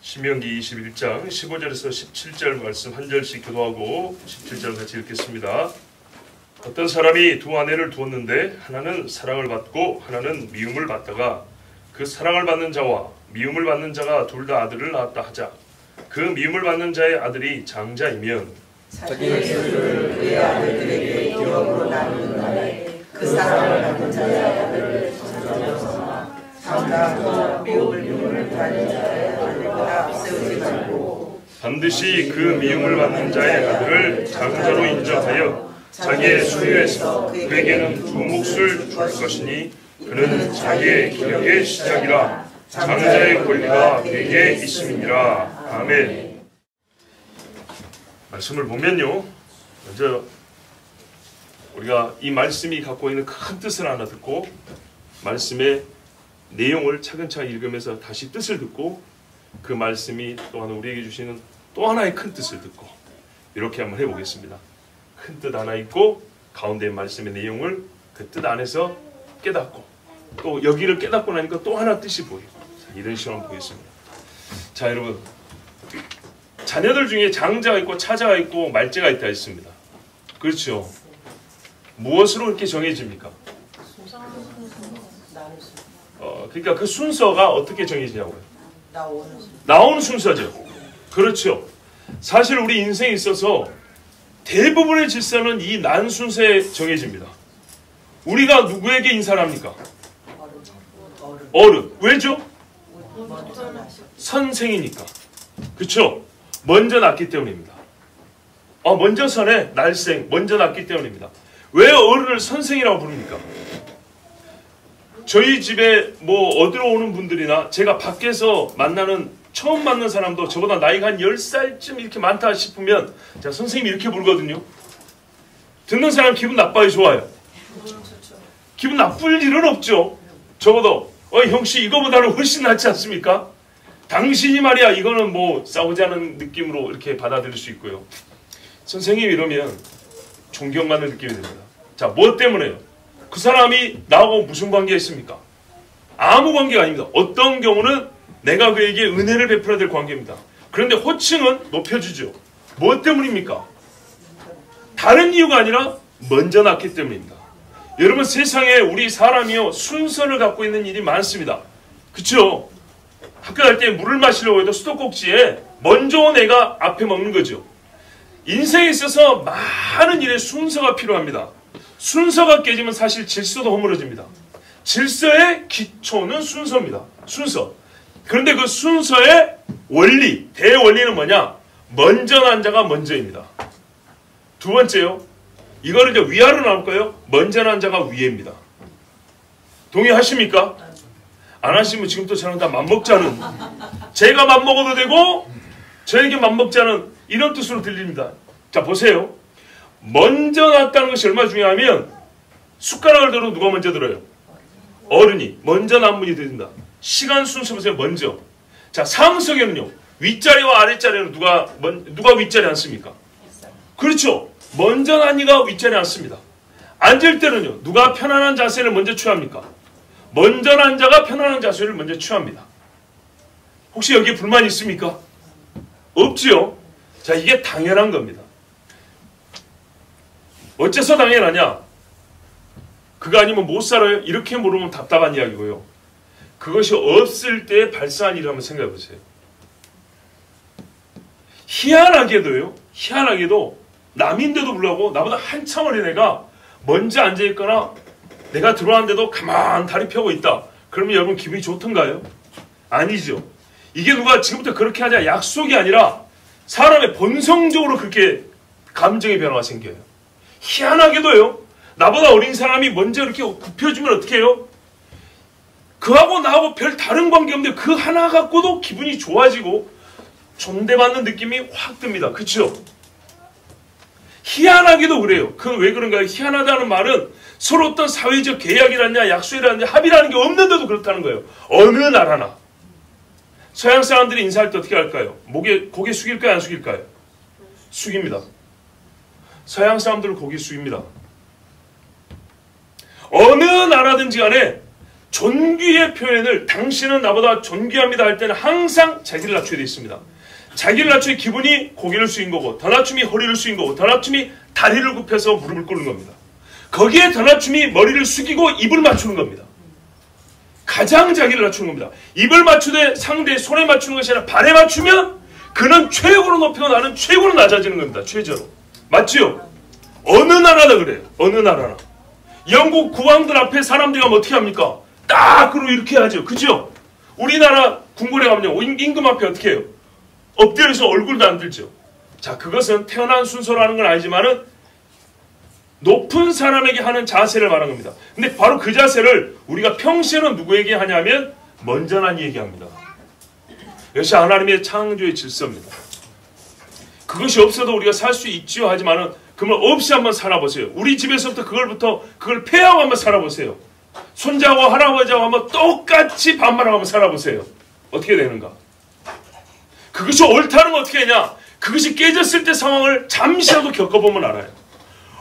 신명기 21장 15절에서 17절 말씀 한 절씩 교도하고 17절 같이 읽겠습니다. 어떤 사람이 두 아내를 두었는데 하나는 사랑을 받고 하나는 미움을 받다가 그 사랑을 받는 자와 미움을 받는 자가 둘 다 아들을 낳았다 하자. 그 미움을 받는 자의 아들이 장자이면 자기의 수를 그의 아들들에게 기업으로 나누는 날에 그 사랑을 받는 자의 아들을 장자로 삼아 장자와 미움을 받는 자의 아들보다 앞세우지 말고 반드시 그 미움을 받는 자의 아들을 장자로 인정하여 자기의 소유에서 그에게는 두 몫을 줄 것이니 그는 자기의 기력의 시작이라 장자의 권리가 그에게 있음이니라. 아멘. 말씀을 보면요, 먼저 우리가 이 말씀이 갖고 있는 큰 뜻을 하나 듣고 말씀의 내용을 차근차근 읽으면서 다시 뜻을 듣고 그 말씀이 또한 우리에게 주시는 또 하나의 큰 뜻을 듣고 이렇게 한번 해보겠습니다. 큰 뜻 하나 있고 가운데 말씀의 내용을 그 뜻 안에서 깨닫고 또 여기를 깨닫고 나니까 또 하나 뜻이 보이고 이런 식으로 한번 보겠습니다. 자, 여러분, 자녀들 중에 장자가 있고 차자가 있고 말제가 있다 했습니다. 그렇죠? 무엇으로 이렇게 정해집니까? 그러니까 그 순서가 어떻게 정해지냐고요? 나오는 순서죠. 그렇죠. 사실 우리 인생에 있어서 대부분의 질서는 이 난 순서에 정해집니다. 우리가 누구에게 인사를 합니까? 어른. 왜죠? 선생이니까. 그렇죠? 먼저 낳기 때문입니다. 먼저 선에 날생, 먼저 낳기 때문입니다. 왜 어른을 선생이라고 부릅니까? 저희 집에 어디로 오는 분들이나 제가 밖에서 처음 만난 사람도 저보다 나이가 한 10살쯤 이렇게 많다 싶으면 제가 선생님 이렇게 부르거든요. 듣는 사람 기분 나빠요, 좋아요? 기분 나쁠 일은 없죠. 적어도 형씨 이거보다는 훨씬 낫지 않습니까? 당신이 말이야, 이거는 싸우자는 느낌으로 이렇게 받아들일 수 있고요. 선생님 이러면 존경받는 느낌이 듭니다. 자, 뭐 때문에요? 그 사람이 나하고 무슨 관계가 있습니까? 아무 관계가 아닙니다. 어떤 경우는 내가 그에게 은혜를 베풀어야 될 관계입니다. 그런데 호칭은 높여주죠. 뭐 때문입니까? 다른 이유가 아니라 먼저 낳기 때문입니다. 여러분, 세상에 우리 사람이요 순서를 갖고 있는 일이 많습니다. 그렇죠? 학교 갈 때 물을 마시려고 해도 수도꼭지에 먼저 온 애가 앞에 먹는 거죠. 인생에 있어서 많은 일에 순서가 필요합니다. 순서가 깨지면 사실 질서도 허물어집니다. 질서의 기초는 순서입니다. 순서. 그런데 그 순서의 원리, 대원리는 뭐냐? 먼저 난 자가 먼저입니다. 두 번째요. 이거를 이제 위아래로 나눌까요? 먼저 난 자가 위에입니다. 동의하십니까? 안 하시면 지금부터 저랑 다 맘먹자는, 제가 맘먹어도 되고 저에게 맘먹자는 이런 뜻으로 들립니다. 자, 보세요. 먼저 났다는 것이 얼마나 중요하면 숟가락을 들어도 누가 먼저 들어요? 어른이. 먼저 난 분이 드린다. 시간 순서 보세요. 먼저. 자, 상석에는요, 윗자리와 아랫자리는 누가 윗자리 앉습니까? 그렇죠. 먼저 난 이가 윗자리에 앉습니다. 앉을 때는요, 누가 편안한 자세를 먼저 취합니까? 먼저 난 자가 편안한 자세를 먼저 취합니다. 혹시 여기에 불만 있습니까? 없지요? 자, 이게 당연한 겁니다. 어째서 당연하냐? 그거 아니면 못 살아요? 이렇게 물으면 답답한 이야기고요. 그것이 없을 때 발생한 일을 한번 생각해 보세요. 희한하게도 남인데도 불구하고 나보다 한참 어린 애가 먼저 앉아있거나 내가 들어왔는데도 가만 다리 펴고 있다. 그러면 여러분 기분이 좋던가요? 아니죠. 이게 누가 지금부터 그렇게 하자 약속이 아니라 사람의 본성적으로 그렇게 감정의 변화가 생겨요. 희한하게도요, 나보다 어린 사람이 먼저 이렇게 굽혀주면 어떻게 해요? 그하고 나하고 별 다른 관계 없는데 그 하나 갖고도 기분이 좋아지고 존대받는 느낌이 확 듭니다. 그렇죠? 희한하게도 그래요. 그건 왜 그런가요? 희한하다는 말은 서로 어떤 사회적 계약이라냐 약속이라냐 합의라는 게 없는데도 그렇다는 거예요. 어느 나라나. 서양 사람들이 인사할 때 어떻게 할까요? 고개 숙일까요? 안 숙일까요? 숙입니다. 서양 사람들은 고개 숙입니다. 어느 나라든지 간에 존귀의 표현을 당신은 나보다 존귀합니다 할 때는 항상 자기를 낮추게 되어 있습니다. 자기를 낮추니 기분이 고개를 숙인 거고, 더 낮춤이 허리를 숙인 거고, 더 낮춤이 다리를 굽혀서 무릎을 꿇는 겁니다. 거기에 더 낮춤이 머리를 숙이고 입을 맞추는 겁니다. 가장 자기를 낮추는 겁니다. 입을 맞추되 상대의 손에 맞추는 것이 아니라 발에 맞추면 그는 최고로 높이고 나는 최고로 낮아지는 겁니다. 최저로. 맞지요? 어느 나라나 그래요. 어느 나라나. 영국 국왕들 앞에 사람들이 가면 어떻게 합니까? 딱 그러고 이렇게 하죠. 그죠? 우리나라 궁궐에 가면요. 임금 앞에 어떻게 해요? 엎드려서 얼굴도 안 들죠. 자, 그것은 태어난 순서라는 건 아니지만은 높은 사람에게 하는 자세를 말하는 겁니다. 근데 바로 그 자세를 우리가 평시에는 누구에게 하냐면 먼저 난 얘기합니다. 이것이 하나님의 창조의 질서입니다. 그것이 없어도 우리가 살 수 있지요 하지만은 그걸 없이 한번 살아보세요. 우리 집에서부터 그걸 폐하고 한번 살아보세요. 손자하고 할아버지하고 한번 똑같이 반말하고 한번 살아보세요. 어떻게 되는가? 그것이 옳다는 건 어떻게 하냐? 그것이 깨졌을 때 상황을 잠시라도 겪어보면 알아요.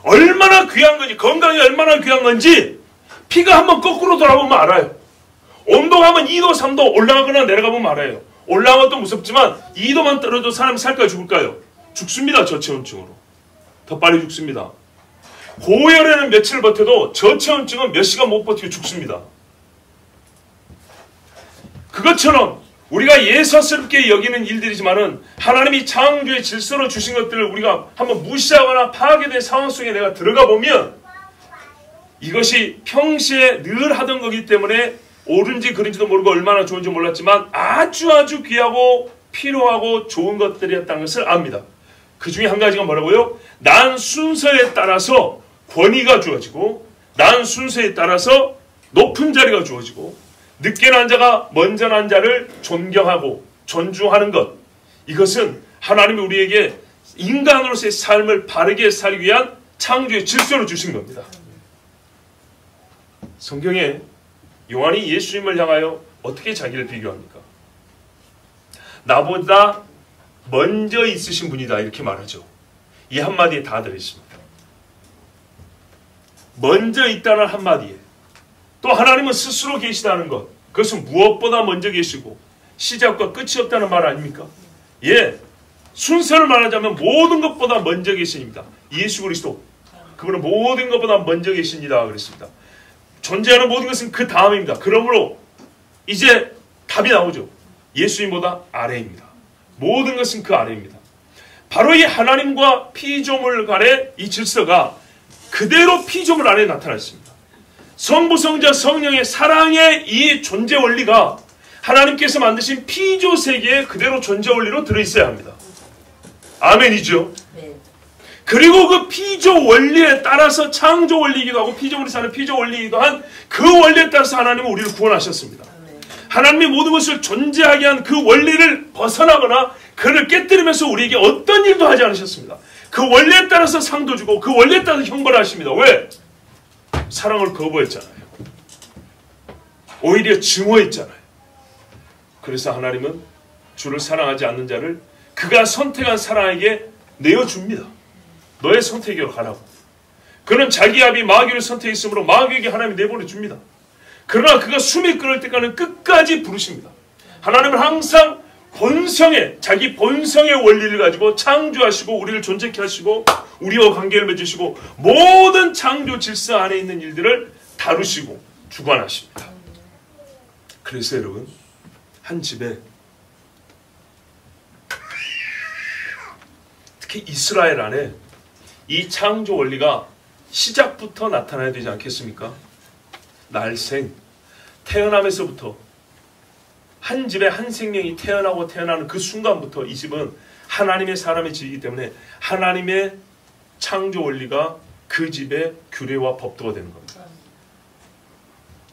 얼마나 귀한 건지, 건강이 얼마나 귀한 건지 피가 한번 거꾸로 돌아보면 알아요. 온도가 한번 2도 3도 올라가거나 내려가보면 알아요. 올라간 것도 무섭지만 2도만 떨어져도 사람이 살까요 죽을까요? 죽습니다. 저체온증으로. 더 빨리 죽습니다. 고열에는 며칠 버텨도 저체온증은 몇 시간 못 버티고 죽습니다. 그것처럼 우리가 예사스럽게 여기는 일들이지만은 하나님이 창조의 질서로 주신 것들을 우리가 한번 무시하거나 파괴된 상황 속에 내가 들어가 보면 이것이 평시에 늘 하던 거기 때문에 옳은지 그른지도 모르고 얼마나 좋은지 몰랐지만 아주 귀하고 필요하고 좋은 것들이었다는 것을 압니다. 그 중에 한 가지가 뭐라고요? 난 순서에 따라서 권위가 주어지고, 난 순서에 따라서 높은 자리가 주어지고, 늦게 난 자가 먼저 난 자를 존경하고 존중하는 것, 이것은 하나님이 우리에게 인간으로서의 삶을 바르게 살기 위한 창조의 질서를 주신 겁니다. 성경에 요한이 예수님을 향하여 어떻게 자기를 비교합니까? 나보다 먼저 있으신 분이다 이렇게 말하죠. 이 한마디에 다 들어있습니다. 먼저 있다는 한마디에 또 하나님은 스스로 계시다는 것, 그것은 무엇보다 먼저 계시고 시작과 끝이 없다는 말 아닙니까? 예, 순서를 말하자면 모든 것보다 먼저 계십니다. 예수 그리스도, 그분은 모든 것보다 먼저 계십니다 그랬습니다. 존재하는 모든 것은 그 다음입니다. 그러므로 이제 답이 나오죠. 예수님보다 아래입니다. 모든 것은 그 아래입니다. 바로 이 하나님과 피조물 간의 이 질서가 그대로 피조물 안에 나타났습니다. 성부, 성자, 성령의 사랑의 이 존재 원리가 하나님께서 만드신 피조 세계에 그대로 존재 원리로 들어있어야 합니다. 아멘이죠. 네. 그리고 그 피조 원리에 따라서 창조 원리이기도 하고 피조물이 사는 피조 원리이기도 한 그 원리에 따라서 하나님은 우리를 구원하셨습니다. 하나님이 모든 것을 존재하게 한 그 원리를 벗어나거나 그를 깨뜨리면서 우리에게 어떤 일도 하지 않으셨습니다. 그 원리에 따라서 상도 주고 그 원리에 따라서 형벌을 하십니다. 왜? 사랑을 거부했잖아요. 오히려 증오했잖아요. 그래서 하나님은 주를 사랑하지 않는 자를 그가 선택한 사랑에게 내어줍니다. 너의 선택으로 가라고. 그는 자기 아비 마귀를 선택했으므로 마귀에게 하나님이 내보내줍니다. 그러나 그가 숨이 끊을 때까지는 끝까지 부르십니다. 하나님은 항상 본성의, 자기 본성의 원리를 가지고 창조하시고 우리를 존재케 하시고 우리와 관계를 맺으시고 모든 창조 질서 안에 있는 일들을 다루시고 주관하십니다. 그래서 여러분, 한 집에 특히 이스라엘 안에 이 창조 원리가 시작부터 나타나야 되지 않겠습니까? 날생, 태어나면서부터 한 집에 한 생명이 태어나고 태어나는 그 순간부터 이 집은 하나님의 사람의 집이기 때문에 하나님의 창조 원리가 그 집의 규례와 법도가 되는 겁니다.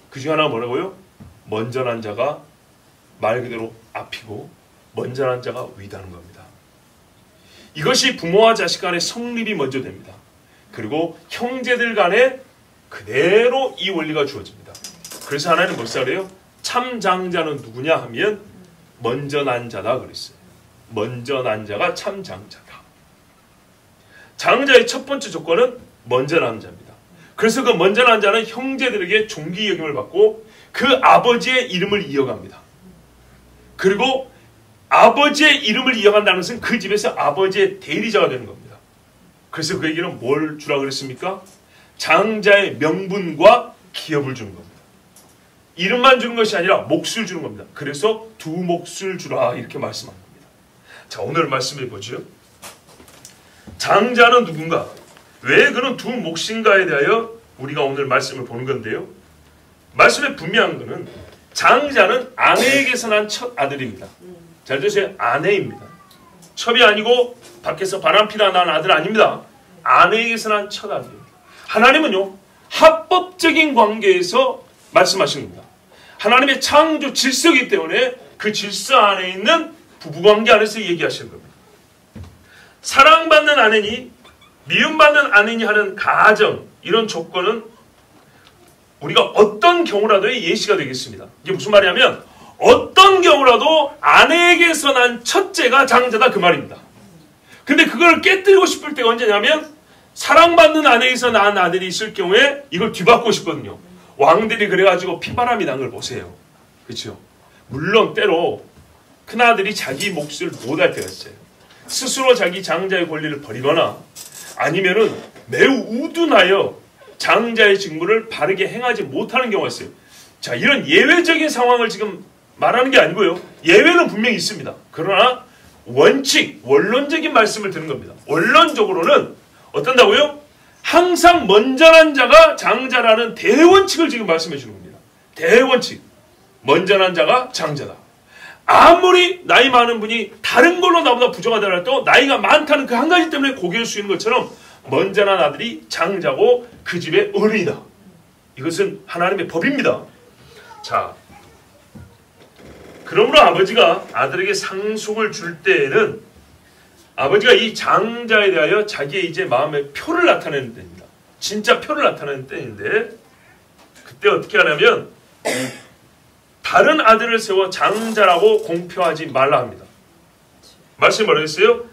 그 중 하나가 뭐라고요? 먼저 난 자가 말 그대로 앞이고 먼저 난 자가 위다는 겁니다. 이것이 부모와 자식 간의 성립이 먼저 됩니다. 그리고 형제들 간에 그대로 이 원리가 주어집니다. 그래서 하나님은 뭐라 그래요? 참 장자는 누구냐 하면 먼저 난 자다 그랬어요. 먼저 난 자가 참 장자다. 장자의 첫 번째 조건은 먼저 난 자입니다. 그래서 그 먼저 난 자는 형제들에게 존귀 여김을 받고 그 아버지의 이름을 이어갑니다. 그리고 아버지의 이름을 이어간다는 것은 그 집에서 아버지의 대리자가 되는 겁니다. 그래서 그에게는 뭘 주라 그랬습니까? 장자의 명분과 기업을 주는 겁니다. 이름만 주는 것이 아니라 몫을 주는 겁니다. 그래서 두 몫을 주라 이렇게 말씀한 겁니다. 자, 오늘 말씀해 보죠. 장자는 누군가? 왜 그는 두 몫인가에 대하여 우리가 오늘 말씀을 보는 건데요. 말씀에 분명한 것은 장자는 아내에게서 난 첫 아들입니다. 잘 들으세요. 아내입니다. 첩이 아니고 밖에서 바람피다 난 아들 아닙니다. 아내에게서 난 첫 아들입니다. 하나님은요, 합법적인 관계에서 말씀하신 겁니다. 하나님의 창조 질서이기 때문에 그 질서 안에 있는 부부관계 안에서 얘기하시는 겁니다. 사랑받는 아내니 미움받는 아내니 하는 가정, 이런 조건은 우리가 어떤 경우라도 예시가 되겠습니다. 이게 무슨 말이냐면 어떤 경우라도 아내에게서 난 첫째가 장자다 그 말입니다. 근데 그걸 깨뜨리고 싶을 때가 언제냐면 사랑받는 아내에서 낳은 아들이 있을 경우에 이걸 뒤바꾸고 싶거든요. 왕들이 그래가지고 피바람이 난 걸 보세요. 그렇죠? 물론 때로 큰아들이 자기 몫을 못할 때가 있어요. 스스로 자기 장자의 권리를 버리거나 아니면은 매우 우둔하여 장자의 직무를 바르게 행하지 못하는 경우가 있어요. 자, 이런 예외적인 상황을 지금 말하는 게 아니고요. 예외는 분명히 있습니다. 그러나 원칙, 원론적인 말씀을 드는 겁니다. 원론적으로는 어떤다고요? 항상 먼저 난 자가 장자라는 대원칙을 지금 말씀해 주는 겁니다. 대원칙. 먼저 난 자가 장자다. 아무리 나이 많은 분이 다른 걸로 나보다 부정하다 해도 나이가 많다는 그 한 가지 때문에 고개를 숙이는 것처럼 먼저 난 아들이 장자고 그 집의 어른이다. 이것은 하나님의 법입니다. 자, 그러므로 아버지가 아들에게 상속을 줄 때에는 아버지가 이 장자에 대하여 자기의 이제 마음의 표를 나타내는 때입니다. 진짜 표를 나타내는 때인데 그때 어떻게 하냐면 다른 아들을 세워 장자라고 공표하지 말라 합니다. 말씀이 뭐라 했어요?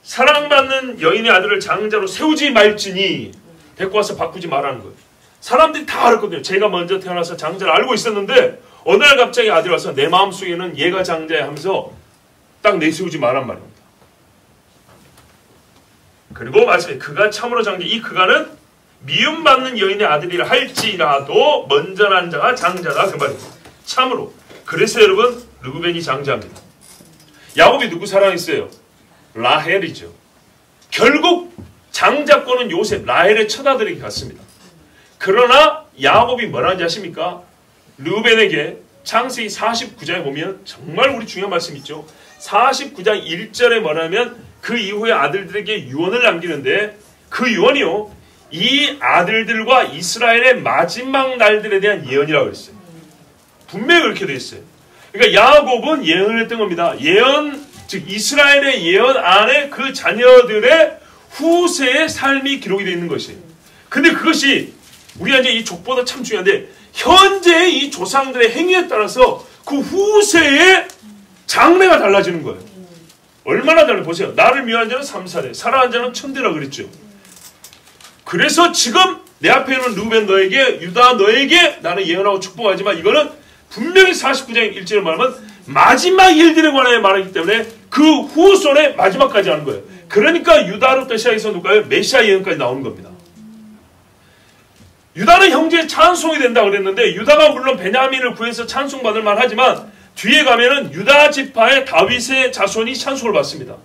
사랑받는 여인의 아들을 장자로 세우지 말지니 데리고 와서 바꾸지 말라는 거예요. 사람들이 다 알았거든요. 제가 먼저 태어나서 장자를 알고 있었는데 어느 날 갑자기 아들이 와서 내 마음속에는 얘가 장자야 하면서 딱 내세우지 말란 말입니다. 그리고 말씀해 그가 참으로 장자, 이 그가는 미움받는 여인의 아들이라 할지라도 먼저 난 자가 장자다 그 말입니다. 참으로. 그래서 여러분 르우벤이 장자입니다. 야곱이 누구 사랑했어요? 라헬이죠. 결국 장자권은 요셉, 라헬의 첫아들에게 갔습니다. 그러나 야곱이 뭐라는지 아십니까? 르우벤에게 창세기 49장에 보면 정말 우리 중요한 말씀 있죠. 49장 1절에 뭐냐면 그 이후에 아들들에게 유언을 남기는데 그 유언이요, 이 아들들과 이스라엘의 마지막 날들에 대한 예언이라고 했어요. 분명히 그렇게 되어 있어요. 그러니까 야곱은 예언을 했던 겁니다. 예언, 즉 이스라엘의 예언 안에 그 자녀들의 후세의 삶이 기록이 되어 있는 것이에요. 근데 그것이 우리가 이제 이 족보도 참 중요한데 현재의 이 조상들의 행위에 따라서 그 후세의 장래가 달라지는 거예요. 얼마나 달라요? 보세요. 나를 미워한 자는 3사대, 사랑한 자는 1000대라 그랬죠. 그래서 지금 내 앞에 있는 르우벤 너에게, 유다 너에게 나는 예언하고 축복하지만 이거는 분명히 49장 1절에 말하면 마지막 일들에 관하여 말하기 때문에 그 후손의 마지막까지 하는 거예요. 그러니까 유다로부터 시작해서 누가요? 메시아 예언까지 나오는 겁니다. 유다는 형제의 찬송이 된다 그랬는데 유다가 물론 베냐민을 구해서 찬송받을 만하지만 뒤에 가면은 유다 지파의 다윗의 자손이 찬송을 받습니다.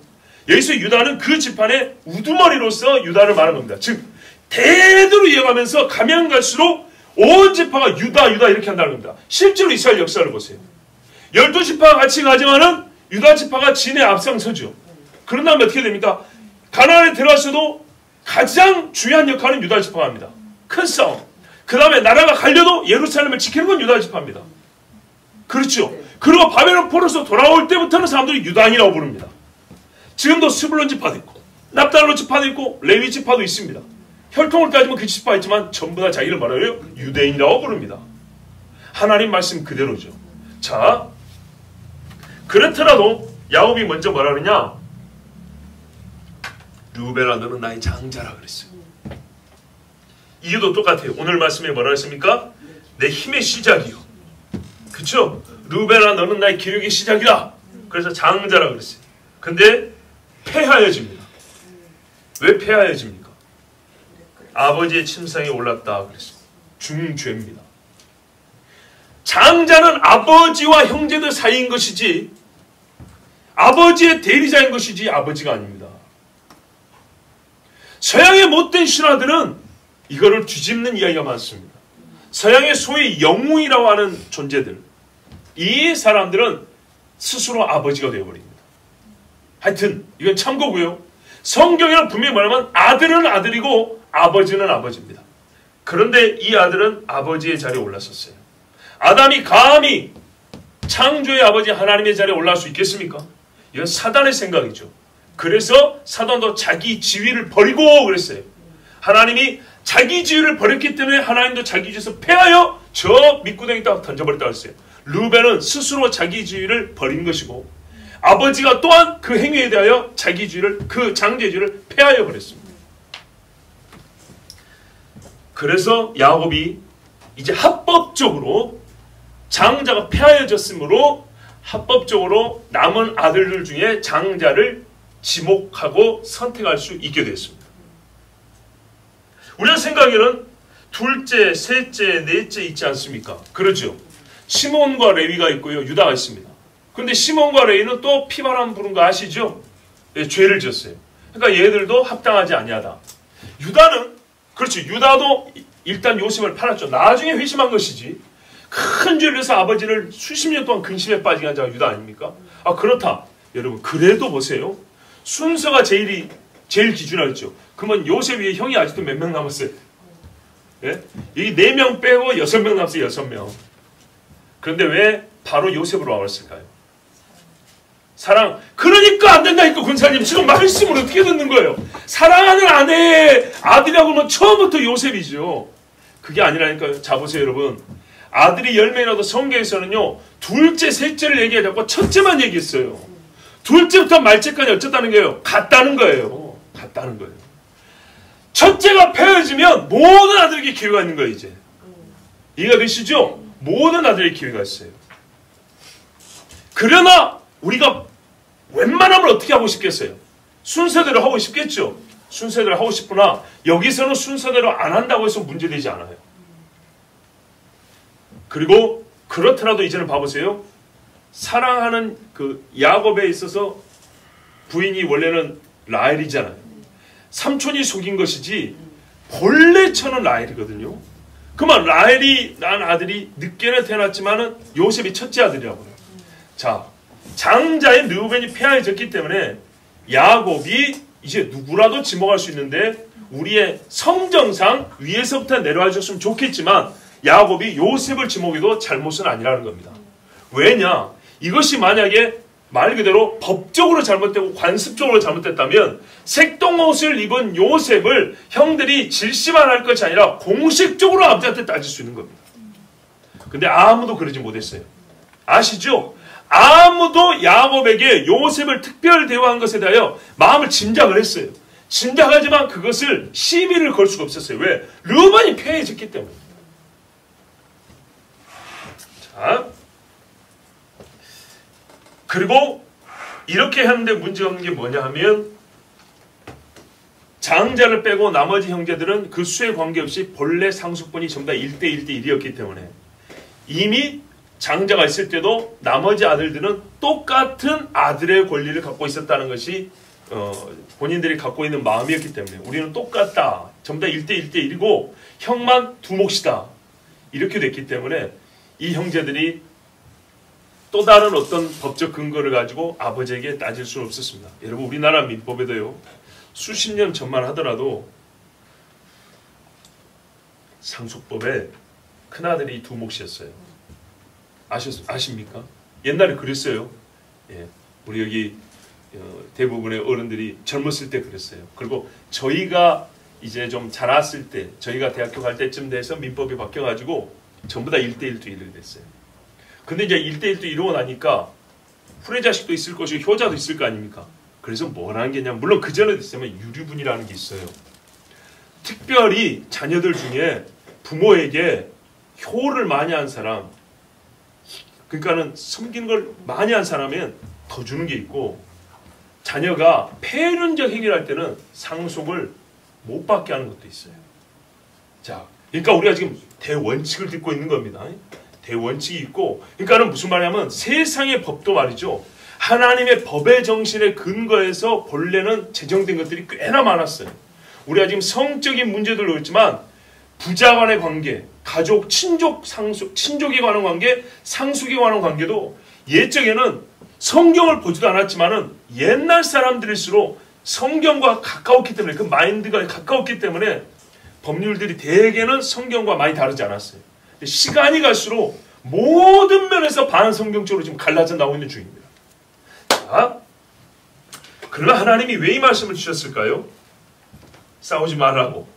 여기서 유다는 그 집안의 우두머리로서 유다를 말하는 겁니다. 즉 대대로 이어가면서 가면 갈수록 온 지파가 유다 이렇게 한다는 겁니다. 실제로 이스라엘 역사를 보세요. 12지파가 같이 가지만은 유다 지파가 진에 앞장서죠. 그런 다음에 어떻게 됩니까? 가나안에 들어가서도 가장 중요한 역할은 유다 지파가 합니다. 큰 싸움. 그 다음에 나라가 갈려도 예루살렘을 지키는 건 유다 지파입니다. 그렇죠. 그리고 바벨론 포로에서 돌아올 때부터는 사람들이 유다인이라고 부릅니다. 지금도 스불론 지파도 있고 납달로 지파도 있고 레위 지파도 있습니다. 혈통을 따지면 그 지파 있지만 전부 다 자기를 말하여 유대인이라고 부릅니다. 하나님 말씀 그대로죠. 자, 그렇더라도 야곱이 먼저 뭐라 그러냐? 르우벤아 너는 나의 장자라 그랬어요. 이유도 똑같아요. 오늘 말씀에 뭐라 했습니까? 내 힘의 시작이요. 그쵸? 루벤아 너는 나의 기력의 시작이다. 그래서 장자라 그랬어요. 근데 패하여집니다. 왜 패하여집니까? 아버지의 침상에 올랐다 그랬어요. 중죄입니다. 장자는 아버지와 형제들 사이인 것이지 아버지의 대리자인 것이지 아버지가 아닙니다. 서양의 못된 신화들은 이거를 뒤집는 이야기가 많습니다. 서양의 소위 영웅이라고 하는 존재들, 이 사람들은 스스로 아버지가 되어버립니다. 하여튼 이건 참고고요. 성경에는 분명히 말하면 아들은 아들이고 아버지는 아버지입니다. 그런데 이 아들은 아버지의 자리에 올랐었어요. 아담이 감히 창조의 아버지 하나님의 자리에 올라갈 수 있겠습니까? 이건 사단의 생각이죠. 그래서 사단도 자기 지위를 버리고 그랬어요. 하나님이 자기 지위를 버렸기 때문에 하나님도 자기 지위에서 패하여 저 밑구덩이에다 던져버렸다고 했어요. 루벤은 스스로 자기 지위를 버린 것이고 아버지가 또한 그 행위에 대하여 자기 지위를, 그 장자의 지위를 패하여 버렸습니다. 그래서 야곱이 이제 합법적으로 장자가 패하여졌으므로 합법적으로 남은 아들들 중에 장자를 지목하고 선택할 수 있게 됐습니다. 우리가 생각에는 둘째, 셋째, 넷째 있지 않습니까? 그러죠. 시몬과 레위가 있고요. 유다가 있습니다. 그런데 시몬과 레위는 또 피바람 부른 거 아시죠? 네, 죄를 지었어요. 그러니까 얘들도 합당하지 아니하다. 유다는 그렇죠. 유다도 일단 요셉을 팔았죠. 나중에 회심한 것이지. 큰 죄를 해서 아버지를 수십 년 동안 근심에 빠지게 한 자가 유다 아닙니까? 아 그렇다. 여러분 그래도 보세요. 순서가 제일 기준이었죠. 그러면 요셉 위에 형이 아직도 몇 명 남았어요? 예? 이 4명 빼고 6명 남았어요. 6명. 그런데 왜 바로 요셉으로 와버렸을까요? 사랑. 그러니까 안 된다니까 군사님. 지금 말씀을 어떻게 듣는 거예요? 사랑하는 아내의 아들이라고 하면 처음부터 요셉이죠. 그게 아니라니까요. 자 보세요 여러분. 아들이 10명이라도 성경에서는요. 둘째, 셋째를 얘기하지 않고 첫째만 얘기했어요. 둘째부터 말째까지 어쨌다는 거예요? 같다는 거예요. 같다는 거예요. 첫째가 패해지면 모든 아들에게 기회가 있는 거예요. 이제. 이해가 되시죠? 모든 아들에게 기회가 있어요. 그러나 우리가 웬만하면 어떻게 하고 싶겠어요? 순서대로 하고 싶겠죠? 순서대로 하고 싶으나 여기서는 순서대로 안 한다고 해서 문제되지 않아요. 그리고 그렇더라도 이제는 봐보세요. 사랑하는 그 야곱에 있어서 부인이 원래는 라헬이잖아요. 삼촌이 속인 것이지 본래 처는 라헬이거든요. 그러면 라헬이 낳은 아들이 늦게는 태어났지만은 요셉이 첫째 아들이라고요. 자, 장자의 르우벤이 패하여졌기 때문에 야곱이 이제 누구라도 지목할 수 있는데 우리의 성정상 위에서부터 내려와 줬으면 좋겠지만 야곱이 요셉을 지목해도 잘못은 아니라는 겁니다. 왜냐? 이것이 만약에 말 그대로 법적으로 잘못되고 관습적으로 잘못됐다면 색동옷을 입은 요셉을 형들이 질시만 할 것이 아니라 공식적으로 아버지한테 따질 수 있는 겁니다. 근데 아무도 그러지 못했어요. 아시죠? 아무도 야곱에게 요셉을 특별 대우한 것에 대하여 마음을 짐작을 했어요. 짐작하지만 그것을 시비를 걸 수가 없었어요. 왜? 르우벤이 패해졌기 때문에. 자, 그리고 이렇게 하는데 문제가 없는 게 뭐냐 하면 장자를 빼고 나머지 형제들은 그 수에 관계없이 본래 상속분이 전부 다 1대 1대1이었기 때문에 이미 장자가 있을 때도 나머지 아들들은 똑같은 아들의 권리를 갖고 있었다는 것이 본인들이 갖고 있는 마음이었기 때문에 우리는 똑같다. 전부 다 1대 1대1이고 형만 두 몫이다. 이렇게 됐기 때문에 이 형제들이 또 다른 어떤 법적 근거를 가지고 아버지에게 따질 수는 없었습니다. 여러분 우리나라 민법에도요. 수십 년 전만 하더라도 상속법에 큰아들이 두 몫이었어요. 아십니까? 옛날에 그랬어요. 예, 우리 여기 대부분의 어른들이 젊었을 때 그랬어요. 그리고 저희가 이제 좀 자랐을 때 저희가 대학교 갈 때쯤 돼서 민법이 바뀌어가지고 전부 다 1대 1도 1을 됐어요. 근데 이제 1대 1도 이루고 나니까 후레자식도 있을 것이고 효자도 있을 거 아닙니까? 그래서 뭐라는 게 있냐면 물론 그 전에도 있으면 유류분이라는 게 있어요. 특별히 자녀들 중에 부모에게 효를 많이 한 사람 그러니까는 섬기는 걸 많이 한 사람은 더 주는 게 있고, 자녀가 폐륜적 행위를 할 때는 상속을 못 받게 하는 것도 있어요. 자, 그러니까 우리가 지금 대원칙을 듣고 있는 겁니다. 대원칙이 있고, 그러니까는 무슨 말이냐면 세상의 법도 말이죠. 하나님의 법의 정신에 근거해서 본래는 제정된 것들이 꽤나 많았어요. 우리가 지금 성적인 문제들도 있지만 부자 간의 관계, 가족, 친족, 상속, 친족에 관한 관계, 상속에 관한 관계도 옛적에는 성경을 보지도 않았지만은 옛날 사람들일수록 성경과 가까웠기 때문에, 그 마인드가 가까웠기 때문에 법률들이 대개는 성경과 많이 다르지 않았어요. 시간이 갈수록 모든 면에서 반성경적으로 지금 갈라져 나오고 있는 중입니다. 자, 그러나 하나님이 왜 이 말씀을 주셨을까요? 싸우지 말라고.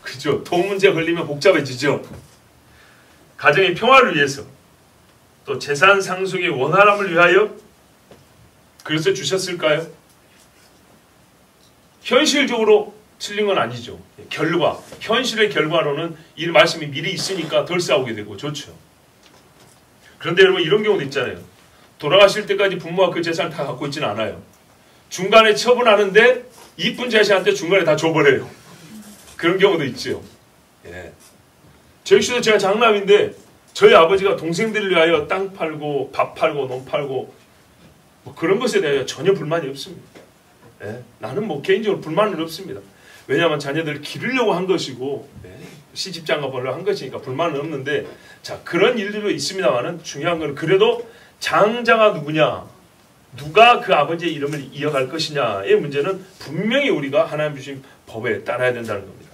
그죠? 돈 문제 걸리면 복잡해지죠. 가정의 평화를 위해서, 또 재산 상속의 원활함을 위하여 그래서 주셨을까요? 현실적으로 틀린 건 아니죠. 결과, 현실의 결과로는 이 말씀이 미리 있으니까 덜 싸우게 되고 좋죠. 그런데 여러분, 이런 경우도 있잖아요. 돌아가실 때까지 부모가 그 재산을 다 갖고 있지는 않아요. 중간에 처분하는데 이쁜 자식한테 중간에 다 줘버려요. 그런 경우도 있죠. 예. 저 역시도 제가 장남인데 저희 아버지가 동생들을 위하여 땅 팔고 밥 팔고 농 팔고 뭐 그런 것에 대하여 전혀 불만이 없습니다. 예. 나는 뭐 개인적으로 불만은 없습니다. 왜냐하면 자녀들을 기르려고 한 것이고, 예. 시집장가 보려고 한 것이니까 불만은 없는데, 자, 그런 일들도 있습니다만은 중요한 건 그래도 장자가 누구냐, 누가 그 아버지의 이름을 이어갈 것이냐의 문제는 분명히 우리가 하나님 주신 법에 따라야 된다는 겁니다.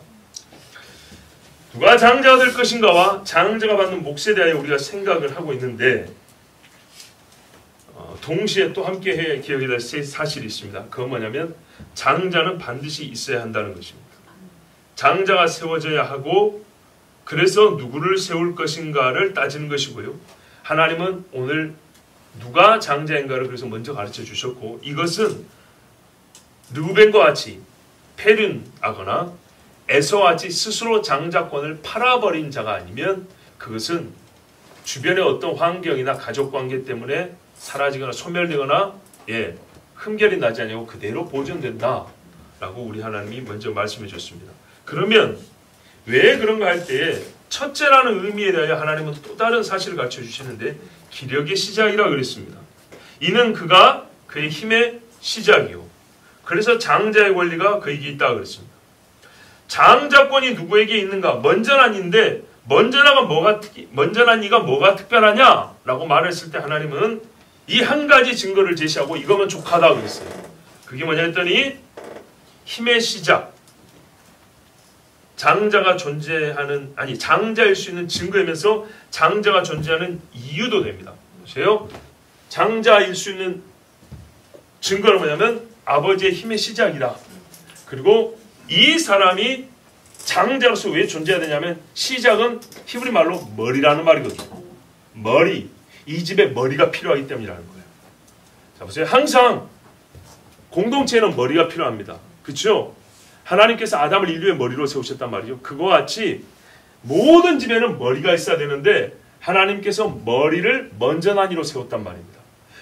누가 장자가 될 것인가와 장자가 받는 몫에 대하여 우리가 생각을 하고 있는데, 동시에 또 함께 해야 기억해야 될 사실이 있습니다. 그건 뭐냐면 장자는 반드시 있어야 한다는 것입니다. 장자가 세워져야 하고, 그래서 누구를 세울 것인가를 따지는 것이고요. 하나님은 오늘 누가 장자인가를 그래서 먼저 가르쳐 주셨고, 이것은 르우벤과 같이 폐륜하거나 에서와 같이 스스로 장자권을 팔아버린 자가 아니면 그것은 주변의 어떤 환경이나 가족관계 때문에 사라지거나 소멸되거나 흠결이 나지 않고 그대로 보존된다 라고 우리 하나님이 먼저 말씀해 줬습니다. 그러면 왜 그런가 할 때에 첫째라는 의미에 대하여 하나님은 또 다른 사실을 가르쳐 주시는데, 기력의 시작이라고 그랬습니다. 이는 그가 그의 힘의 시작이요, 그래서 장자의 권리가 그에게 있다고 그랬습니다. 장자권이 누구에게 있는가? 먼저난 이인데, 먼저난 이가 뭐가 특별하냐라고 말했을 때 하나님은 이 한 가지 증거를 제시하고 이거면 족하다고 그랬어요. 그게 뭐냐 했더니 힘의 시작, 장자가 존재하는, 아니 장자일 수 있는 증거이면서 장자가 존재하는 이유도 됩니다. 보세요. 장자일 수 있는 증거는 뭐냐면 아버지의 힘의 시작이다. 그리고 이 사람이 장자로서 왜 존재해야 되냐면 시작은 히브리 말로 머리라는 말이거든요. 머리. 이 집에 머리가 필요하기 때문이라는 거예요. 자, 보세요. 항상 공동체에는 머리가 필요합니다. 그렇죠? 하나님께서 아담을 인류의 머리로 세우셨단 말이죠. 그와 같이 모든 집에는 머리가 있어야 되는데 하나님께서 머리를 먼저 난 이로 세웠단 말입니다.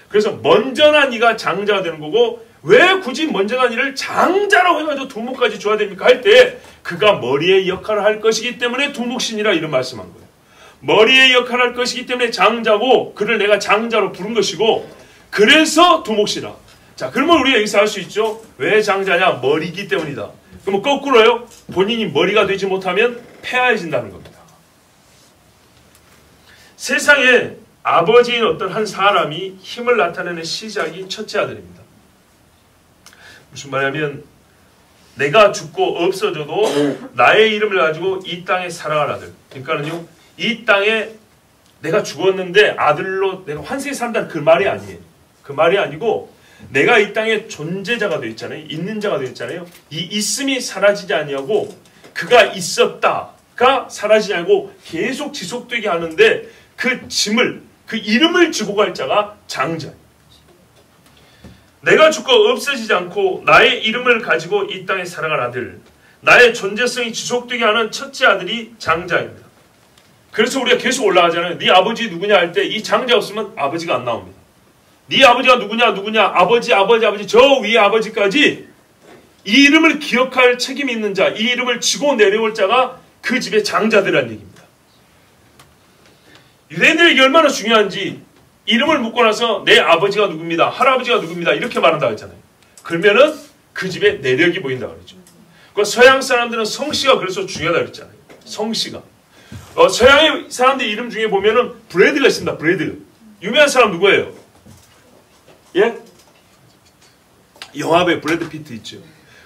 그래서 먼저 난 이가 장자가 되는 거고, 왜 굳이 먼저 난 이를 장자라고 해가지고 두목까지 줘야 됩니까? 할 때 그가 머리의 역할을 할 것이기 때문에 두목신이라 이런 말씀한 거예요. 머리의 역할을 할 것이기 때문에 장자고, 그를 내가 장자로 부른 것이고, 그래서 두목시라. 자, 그러면 우리가 여기서 알 수 있죠. 왜 장자냐? 머리이기 때문이다. 그러면 거꾸로요. 본인이 머리가 되지 못하면 폐하해진다는 겁니다. 세상에 아버지인 어떤 한 사람이 힘을 나타내는 시작이 첫째 아들입니다. 무슨 말이냐면 내가 죽고 없어져도 나의 이름을 가지고 이 땅에 살아갈 아들. 그러니까는요, 이 땅에 내가 죽었는데 아들로 내가 환생에 산다는 그 말이 아니에요. 그 말이 아니고 내가 이 땅에 존재자가 되어 있잖아요. 있는 자가 되어 있잖아요. 이 있음이 사라지지 아니하고 그가 있었다가 사라지지 않고 계속 지속되게 하는데 그 짐을, 그 이름을 지고 갈 자가 장자예요. 내가 죽고 없어지지 않고 나의 이름을 가지고 이 땅에 살아갈 아들, 나의 존재성이 지속되게 하는 첫째 아들이 장자입니다. 그래서 우리가 계속 올라가잖아요. 네 아버지 누구냐 할 때 이 장자 없으면 아버지가 안 나옵니다. 네 아버지가 누구냐 아버지 저 위에 아버지까지 이 이름을 기억할 책임이 있는 자, 이 이름을 지고 내려올 자가 그 집의 장자들이라는 얘기입니다. 유대인들에게 얼마나 중요한지 이름을 묻고 나서 내 아버지가 누굽니다, 할아버지가 누굽니다 이렇게 말한다고 했잖아요. 그러면은 그 집에 내력이 보인다고 그랬죠. 그 서양 사람들은 성씨가 그래서 중요하다고 그랬잖아요. 성씨가. 서양의 사람들 이름 중에 보면은 브래드가 있습니다. 브래드. 유명한 사람 누구예요? 예? 영화배우 브래드 피트 있죠.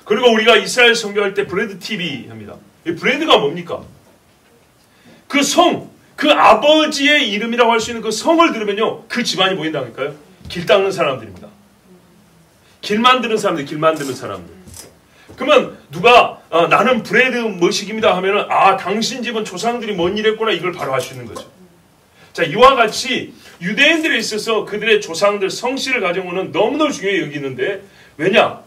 그리고 우리가 이스라엘 선교할 때 브래드 TV 합니다. 이 브래드가 뭡니까? 그 성, 그 아버지의 이름이라고 할 수 있는 그 성을 들으면요, 그 집안이 보인다니까요. 길 닦는 사람들입니다. 길 만드는 사람들, 길 만드는 사람들. 그러면 누가 나는 브래드 머식입니다 하면은 당신 집은 조상들이 뭔 일 했구나 이걸 바로 알 수 있는 거죠. 자, 이와 같이 유대인들에 있어서 그들의 조상들 성씨를 가져오는 너무너무 중요히 여기는데, 왜냐?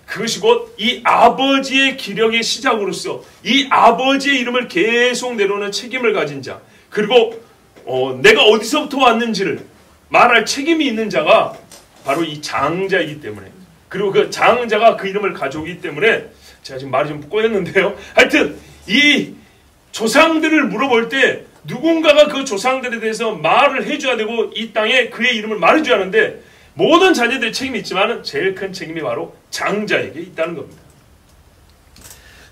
그것이 곧 이 아버지의 기력의 시작으로서 이 아버지의 이름을 계속 내려오는 책임을 가진 자, 그리고 내가 어디서부터 왔는지를 말할 책임이 있는 자가 바로 이 장자이기 때문에, 그리고 그 장자가 그 이름을 가져오기 때문에, 제가 지금 말이 좀 꼬였는데요. 하여튼 이 조상들을 물어볼 때 누군가가 그 조상들에 대해서 말을 해줘야 되고 이 땅에 그의 이름을 말해줘야 하는데, 모든 자녀들의 책임이 있지만 제일 큰 책임이 바로 장자에게 있다는 겁니다.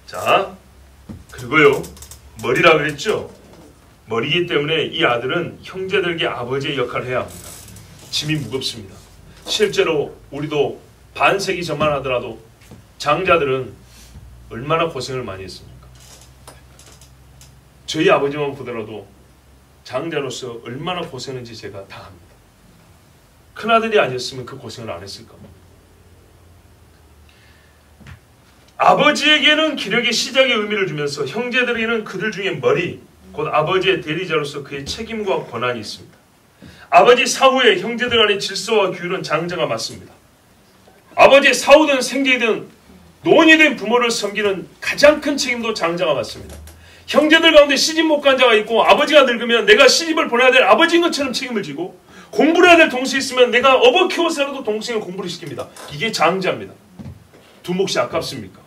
자, 그리고요, 머리라 그랬죠. 머리이기 때문에 이 아들은 형제들에게 아버지의 역할을 해야 합니다. 짐이 무겁습니다. 실제로 우리도 반세기 전만 하더라도 장자들은 얼마나 고생을 많이 했습니까? 저희 아버지만 보더라도 장자로서 얼마나 고생했는지 제가 다 합니다. 큰아들이 아니었으면 그 고생을 안 했을까 봐. 아버지에게는 기력의 시작의 의미를 주면서 형제들에게는 그들 중에 머리, 곧 아버지의 대리자로서 그의 책임과 권한이 있습니다. 아버지 사후에 형제들 간의 질서와 규율은 장자가 맡습니다. 아버지의 사후든 생계든 노인이 된 부모를 섬기는 가장 큰 책임도 장자가 맡습니다. 형제들 가운데 시집 못 간 자가 있고 아버지가 늙으면 내가 시집을 보내야 될 아버지인 것처럼 책임을 지고, 공부를 해야 될 동생이 있으면 내가 업어 키워서라도 동생을 공부를 시킵니다. 이게 장자입니다. 두 몫이 아깝습니까?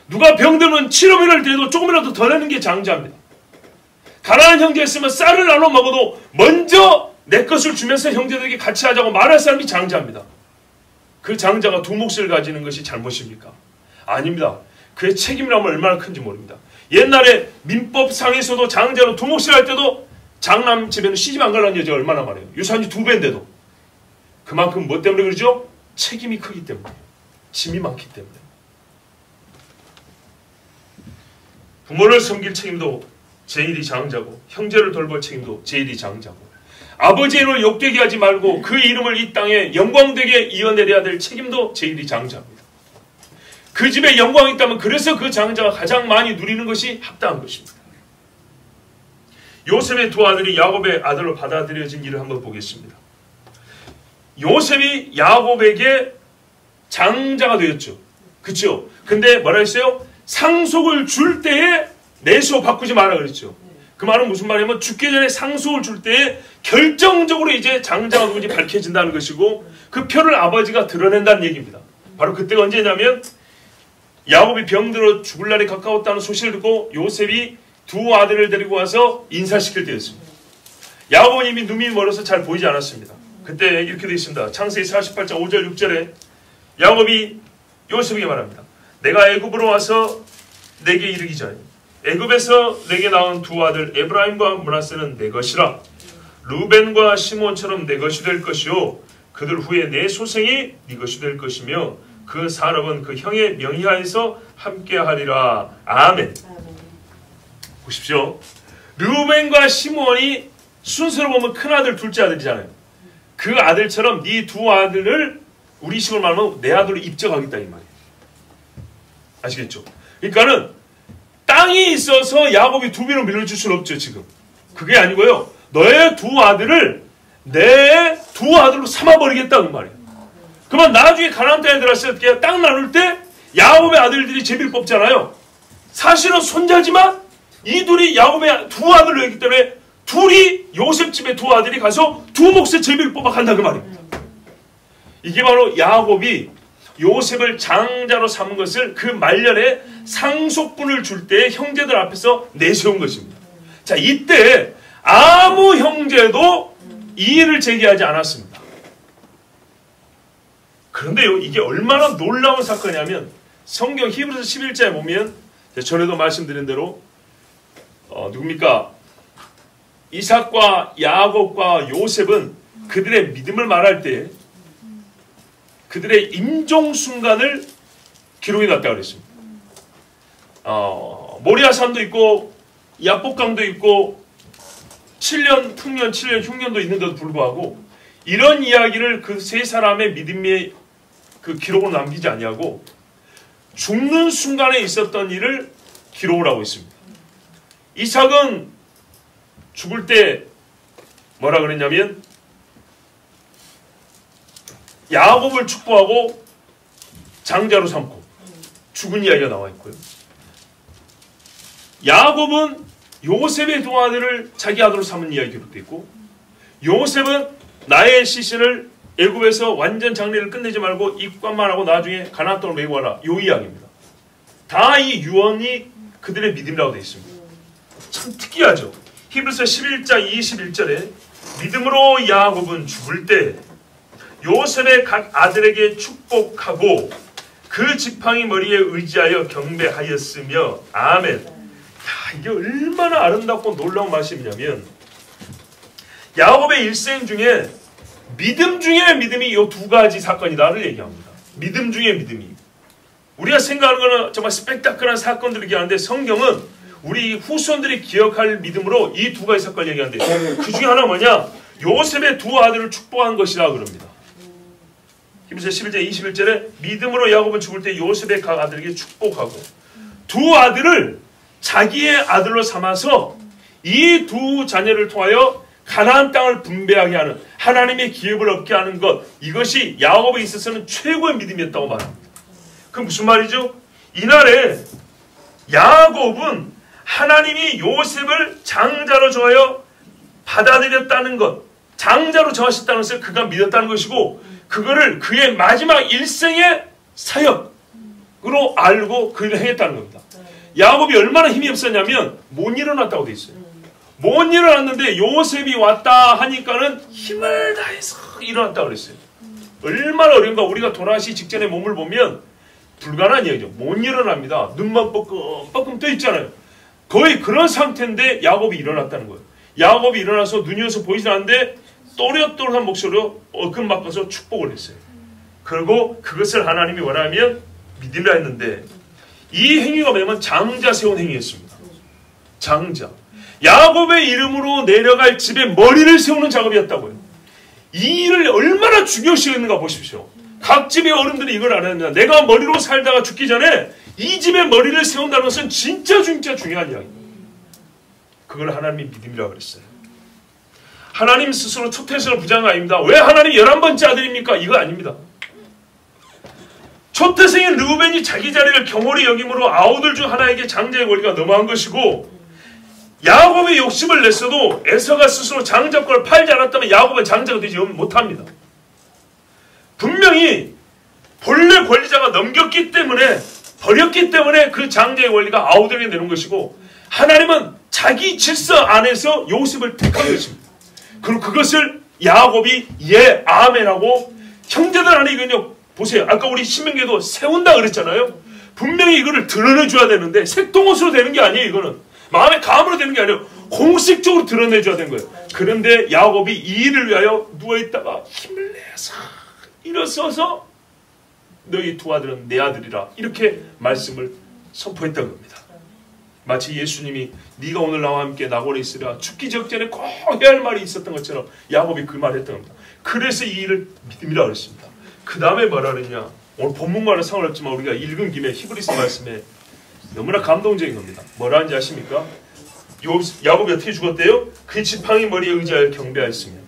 누가 병들면 치료비를 드려도 조금이라도 더 내는 게 장자입니다. 가난한 형제가 있으면 쌀을 나눠 먹어도 먼저 내 것을 주면서 형제들에게 같이 하자고 말할 사람이 장자입니다. 그 장자가 두 몫을 가지는 것이 잘못입니까? 아닙니다. 그의 책임이라면 얼마나 큰지 모릅니다. 옛날에 민법상에서도 장자로 두 몫을 할 때도 장남 집에는 시집 안 가려는 여자가 얼마나 많아요. 유산이 2배인데도. 그만큼 뭐 때문에 그러죠? 책임이 크기 때문에. 짐이 많기 때문에. 부모를 섬길 책임도 제1이 장자고, 형제를 돌볼 책임도 제1이 장자고, 아버지의 이름을 욕되게 하지 말고 그 이름을 이 땅에 영광되게 이어내려야 될 책임도 제1이 장자입니다. 그 집에 영광이 있다면 그래서 그 장자가 가장 많이 누리는 것이 합당한 것입니다. 요셉의 두 아들이 야곱의 아들로 받아들여진 일을 한번 보겠습니다. 요셉이 야곱에게 장자가 되었죠. 그렇죠? 근데 뭐라 했어요? 상속을 줄 때에 내수 바꾸지 마라 그랬죠. 그 말은 무슨 말이냐면 죽기 전에 상속을 줄 때에 결정적으로 이제 장자가 누군지 밝혀진다는 것이고, 그 표를 아버지가 드러낸다는 얘기입니다. 바로 그때가 언제냐면 야곱이 병들어 죽을 날이 가까웠다는 소식을 듣고 요셉이 두 아들을 데리고 와서 인사시킬 때였습니다. 야곱은 이미 눈이 멀어서 잘 보이지 않았습니다. 그때 이렇게 되어 있습니다. 창세기 48장 5절 6절에 야곱이 요셉에게 말합니다. 내가 애굽으로 와서 내게 이르기 전에 애굽에서 내게 낳은 두 아들 에브라임과 므낫세는 내 것이라. 루벤과 시몬처럼 내 것이 될 것이요 그들 후에 내 소생이 네 것이 될 것이며 그 산업은 그 형의 명의하에서 함께하리라. 아멘. 보십시오. 르우벤과 시몬이 순서로 보면 큰아들 둘째 아들이잖아요. 그 아들처럼 네 두 아들을 우리 식으로 말하면 내 아들로 입적하겠다 이 말이에요. 아시겠죠? 그러니까는 땅이 있어서 야곱이 두 배로 밀어줄 수는 없죠 지금. 그게 아니고요. 너의 두 아들을 내 두 아들로 삼아버리겠다 그 말이에요. 그러면 나중에 가나안 땅에 들어갔을 때 땅 나눌 때 야곱의 아들들이 제비를 뽑잖아요. 사실은 손자지만 이 둘이 야곱의 두 아들로 했기 때문에 둘이 요셉 집의 두 아들이 가서 두 몫의 제비를 뽑아간다 그 말입니다. 이게 바로 야곱이 요셉을 장자로 삼은 것을 그 말년에 상속분을 줄 때 형제들 앞에서 내세운 것입니다. 자, 이때 아무 형제도 이의를 제기하지 않았습니다. 그런데요, 이게 얼마나 놀라운 사건이냐면 성경 히브리서 11장에 보면 전에도 말씀드린 대로 누굽니까? 이삭과 야곱과 요셉은 그들의 믿음을 말할 때 그들의 임종 순간을 기록해 놨다고 그랬습니다. 모리아산도 있고 야복강도 있고 7년 풍년 7년 흉년도 있는데도 불구하고 이런 이야기를 그 세 사람의 믿음의 그 기록으로 남기지 아니하고 죽는 순간에 있었던 일을 기록을 하고 있습니다. 이삭은 죽을 때 뭐라 그랬냐면 야곱을 축복하고 장자로 삼고 죽은 이야기가 나와 있고요. 야곱은 요셉의 두 아들을 자기 아들로 삼은 이야기 기록되어 있고, 요셉은 나의 시신을 애굽에서 완전 장례를 끝내지 말고 입관만 하고 나중에 가나안 땅으로 메고 와라, 요 이야기입니다. 다 이 유언이 그들의 믿음이라고 되어 있습니다. 참 특이하죠. 히브리서 11장 21절에 믿음으로 야곱은 죽을 때 요셉의 각 아들에게 축복하고 그 지팡이 머리에 의지하여 경배하였으며 아멘. 야, 이게 얼마나 아름답고 놀라운 말씀이냐면 야곱의 일생 중에 믿음 중에 믿음이 이 두 가지 사건이다를 얘기합니다. 믿음 중에 믿음이. 우리가 생각하는 것은 정말 스펙타클한 사건들을 얘기하는데 성경은 우리 후손들이 기억할 믿음으로 이 두 가지 사건을 얘기하는데 그 중에 하나 뭐냐? 요셉의 두 아들을 축복한 것이라 그럽니다. 히브리서 11장 21절에 믿음으로 야곱은 죽을 때 요셉의 각 아들에게 축복하고 두 아들을 자기의 아들로 삼아서 이 두 자녀를 통하여 가나안 땅을 분배하게 하는 하나님의 기업을 얻게 하는 것, 이것이 야곱에 있어서는 최고의 믿음이었다고 말합니다. 그 무슨 말이죠? 이날에 야곱은 하나님이 요셉을 장자로 정하여 받아들였다는 것, 장자로 정하셨다는 것을 그가 믿었다는 것이고 그거를 그의 마지막 일생의 사역으로 알고 그 일을 행했다는 겁니다. 야곱이 얼마나 힘이 없었냐면 못 일어났다고 돼 있어요. 못 일어났는데 요셉이 왔다 하니까는 힘을 다해서 일어났다고 그랬어요. 얼마나 어려운가. 우리가 돌아가시 직전에 몸을 보면 불가능한 얘기죠. 못 일어납니다. 눈만 뻐끔뻐끔 떠 있잖아요. 거의 그런 상태인데 야곱이 일어났다는 거예요. 야곱이 일어나서 눈이 어서 보이지 않는데 또렷또렷한 목소리로 얼큰 바꿔서 축복을 했어요. 그리고 그것을 하나님이 원하면 믿음이라 했는데 이 행위가 뭐냐면 장자 세운 행위였습니다. 장자. 야곱의 이름으로 내려갈 집의 머리를 세우는 작업이었다고요. 이 일을 얼마나 중요시했는가 보십시오. 각 집의 어른들이 이걸 알았느냐. 내가 머리로 살다가 죽기 전에 이 집의 머리를 세운다는 것은 진짜 중요한 이야기입니다. 그걸 하나님이 믿음이라고 그랬어요. 하나님 스스로 초태생을 부자가 아닙니다. 왜 하나님 11번째 아들입니까? 이거 아닙니다. 초태생인 르우벤이 자기 자리를 경홀히 여김으로 아우들 중 하나에게 장자의 권리가 너무한 것이고 야곱의 욕심을 냈어도 에서가 스스로 장자권을 팔지 않았다면 야곱은 장자가 되지 못합니다. 분명히 본래 권리자가 넘겼기 때문에 버렸기 때문에 그 장자의 권리가 아우들에게 내는 것이고 하나님은 자기 질서 안에서 요셉을 택한 것입니다. 그리고 그것을 야곱이 예 아멘하고 형제들 안에 이건요 보세요. 아까 우리 신명기에도 세운다 그랬잖아요. 분명히 이거를 드러내줘야 되는데 색동옷으로 되는 게 아니에요. 이거는 마음의 감으로 되는 게 아니에요. 공식적으로 드러내줘야 되는 거예요. 그런데 야곱이 이 일을 위하여 누워있다가 힘을 내서 일어서서 너희 두 아들은 내 아들이라 이렇게 말씀을 선포했던 겁니다. 마치 예수님이 네가 오늘 나와 함께 낙원에 있으라 죽기 직전에 꼭 해야 할 말이 있었던 것처럼 야곱이 그 말을 했던 겁니다. 그래서 이 일을 믿음이라고 그랬습니다. 그 다음에 뭐라 그랬냐. 오늘 본문과는 상관없지만 우리가 읽은 김에 히브리서 말씀에 너무나 감동적인 겁니다. 뭐라 하는지 아십니까? 야곱이 어떻게 죽었대요? 그 지팡이 머리에 의지하여 경배하였으며.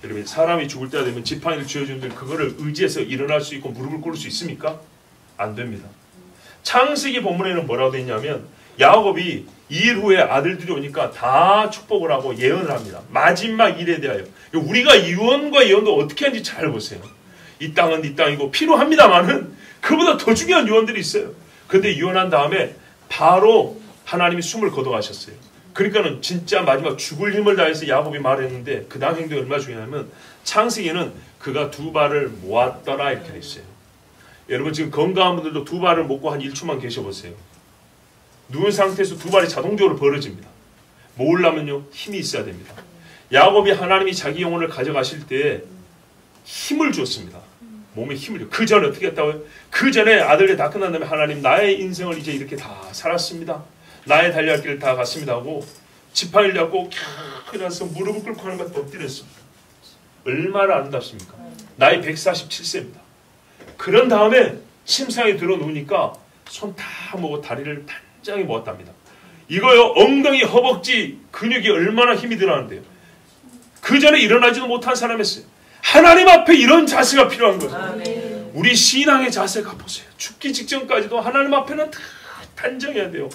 여러분 사람이 죽을 때가 되면 지팡이를 쥐어주는데 그거를 의지해서 일어날 수 있고 무릎을 꿇을 수 있습니까? 안 됩니다. 창세기 본문에는 뭐라고 되어 있냐면 야곱이 2일 후에 아들들이 오니까 다 축복을 하고 예언을 합니다. 마지막 일에 대하여. 우리가 유언과 예언도 어떻게 하는지 잘 보세요. 이 땅은 네 땅이고 필요합니다만은 그보다 더 중요한 유언들이 있어요. 근데 유언한 다음에 바로 하나님이 숨을 거둬가셨어요. 그러니까는 진짜 마지막 죽을 힘을 다해서 야곱이 말했는데 그 다음 행동이 얼마나 중요하냐면 창세기에는 그가 두 발을 모았더라 이렇게 돼 있어요. 여러분 지금 건강한 분들도 두 발을 모고 한 1초만 계셔보세요. 누운 상태에서 두 발이 자동적으로 벌어집니다. 모으려면요 힘이 있어야 됩니다. 야곱이 하나님이 자기 영혼을 가져가실 때 힘을 줬습니다. 몸에 힘을 줘. 그 전에 어떻게 했다고요? 그 전에 아들이 다 끝난 다음에 하나님 나의 인생을 이제 이렇게 다 살았습니다. 나의 달려갈 길을 다 갔습니다 하고 지팡이를 잡고 캬 일어나서 무릎을 꿇고 하는 것 엎드렸습니다. 얼마나 아름답습니까? 나이 147세입니다. 그런 다음에 침상에 들어놓으니까 손 다 모고 다리를 단장히 모았답니다. 이거요 엉덩이 허벅지 근육이 얼마나 힘이 들어가는데요. 그 전에 일어나지도 못한 사람이었어요. 하나님 앞에 이런 자세가 필요한 거죠. 아멘. 우리 신앙의 자세가 보세요. 죽기 직전까지도 하나님 앞에는 다 단정해야 돼요.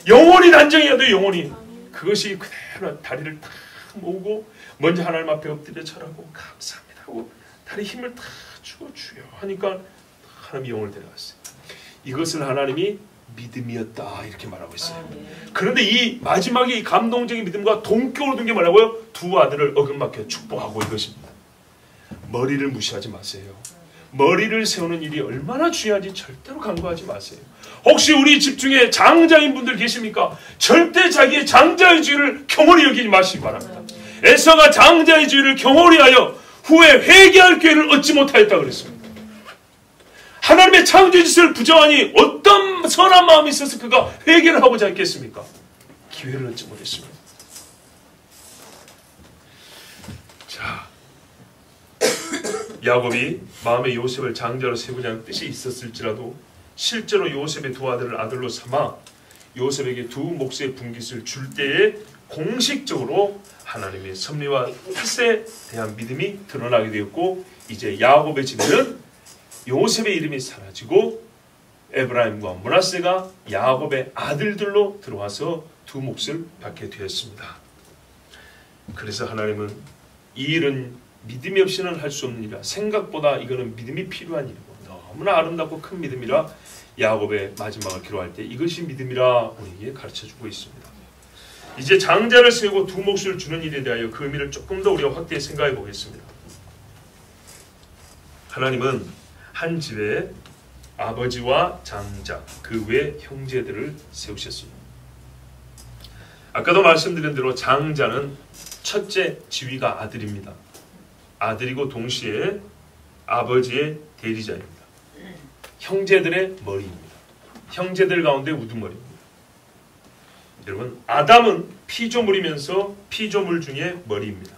영원히 단정해야 돼요. 영원히. 그것이 그대로 다리를 딱 모으고 먼저 하나님 앞에 엎드려 절하고 감사합니다 하고 다리 힘을 다 주고 주여 하니까 하나님이 영혼을 데려갔어요. 이것을 하나님이 믿음이었다 이렇게 말하고 있어요. 그런데 이 마지막에 이 감동적인 믿음과 동격으로 둔 게 뭐라고요? 두 아들을 어긋맞게 축복하고 이것입니다. 머리를 무시하지 마세요. 머리를 세우는 일이 얼마나 중요한지 절대로 간과하지 마세요. 혹시 우리 집 중에 장자인 분들 계십니까? 절대 자기의 장자의 주의를 경홀히 여기지 마시기 바랍니다. 에서가 장자의 주의를 경홀히 하여 후에 회개할 기회를 얻지 못하였다 그랬습니다. 하나님의 창조의 짓을 부정하니 어떤 선한 마음이 있어서 그가 회개를 하고자 했겠습니까? 기회를 얻지 못했습니다. 자, 야곱이 마음에 요셉을 장자로 세우자는 뜻이 있었을지라도 실제로 요셉의 두 아들을 아들로 삼아 요셉에게 두 몫의 분깃을 줄 때에 공식적으로 하나님의 섭리와 뜻에 대한 믿음이 드러나게 되었고 이제 야곱의 집에는 요셉의 이름이 사라지고 에브라임과 므낫세가 야곱의 아들들로 들어와서 두 몫을 받게 되었습니다. 그래서 하나님은 이 일은 믿음이 없이는 할 수 없는 일이라 생각보다 이거는 믿음이 필요한 일이고 너무나 아름답고 큰 믿음이라 야곱의 마지막을 기록할 때 이것이 믿음이라 우리에게 가르쳐주고 있습니다. 이제 장자를 세우고 두 몫을 주는 일에 대하여 그 의미를 조금 더 우리가 확대해 생각해 보겠습니다. 하나님은 한 집에 아버지와 장자 그 외 형제들을 세우셨습니다. 아까도 말씀드린 대로 장자는 첫째 지위가 아들입니다. 아들이고 동시에 아버지의 대리자입니다. 형제들의 머리입니다. 형제들 가운데 우두머리입니다. 여러분 아담은 피조물이면서 피조물 중에 머리입니다.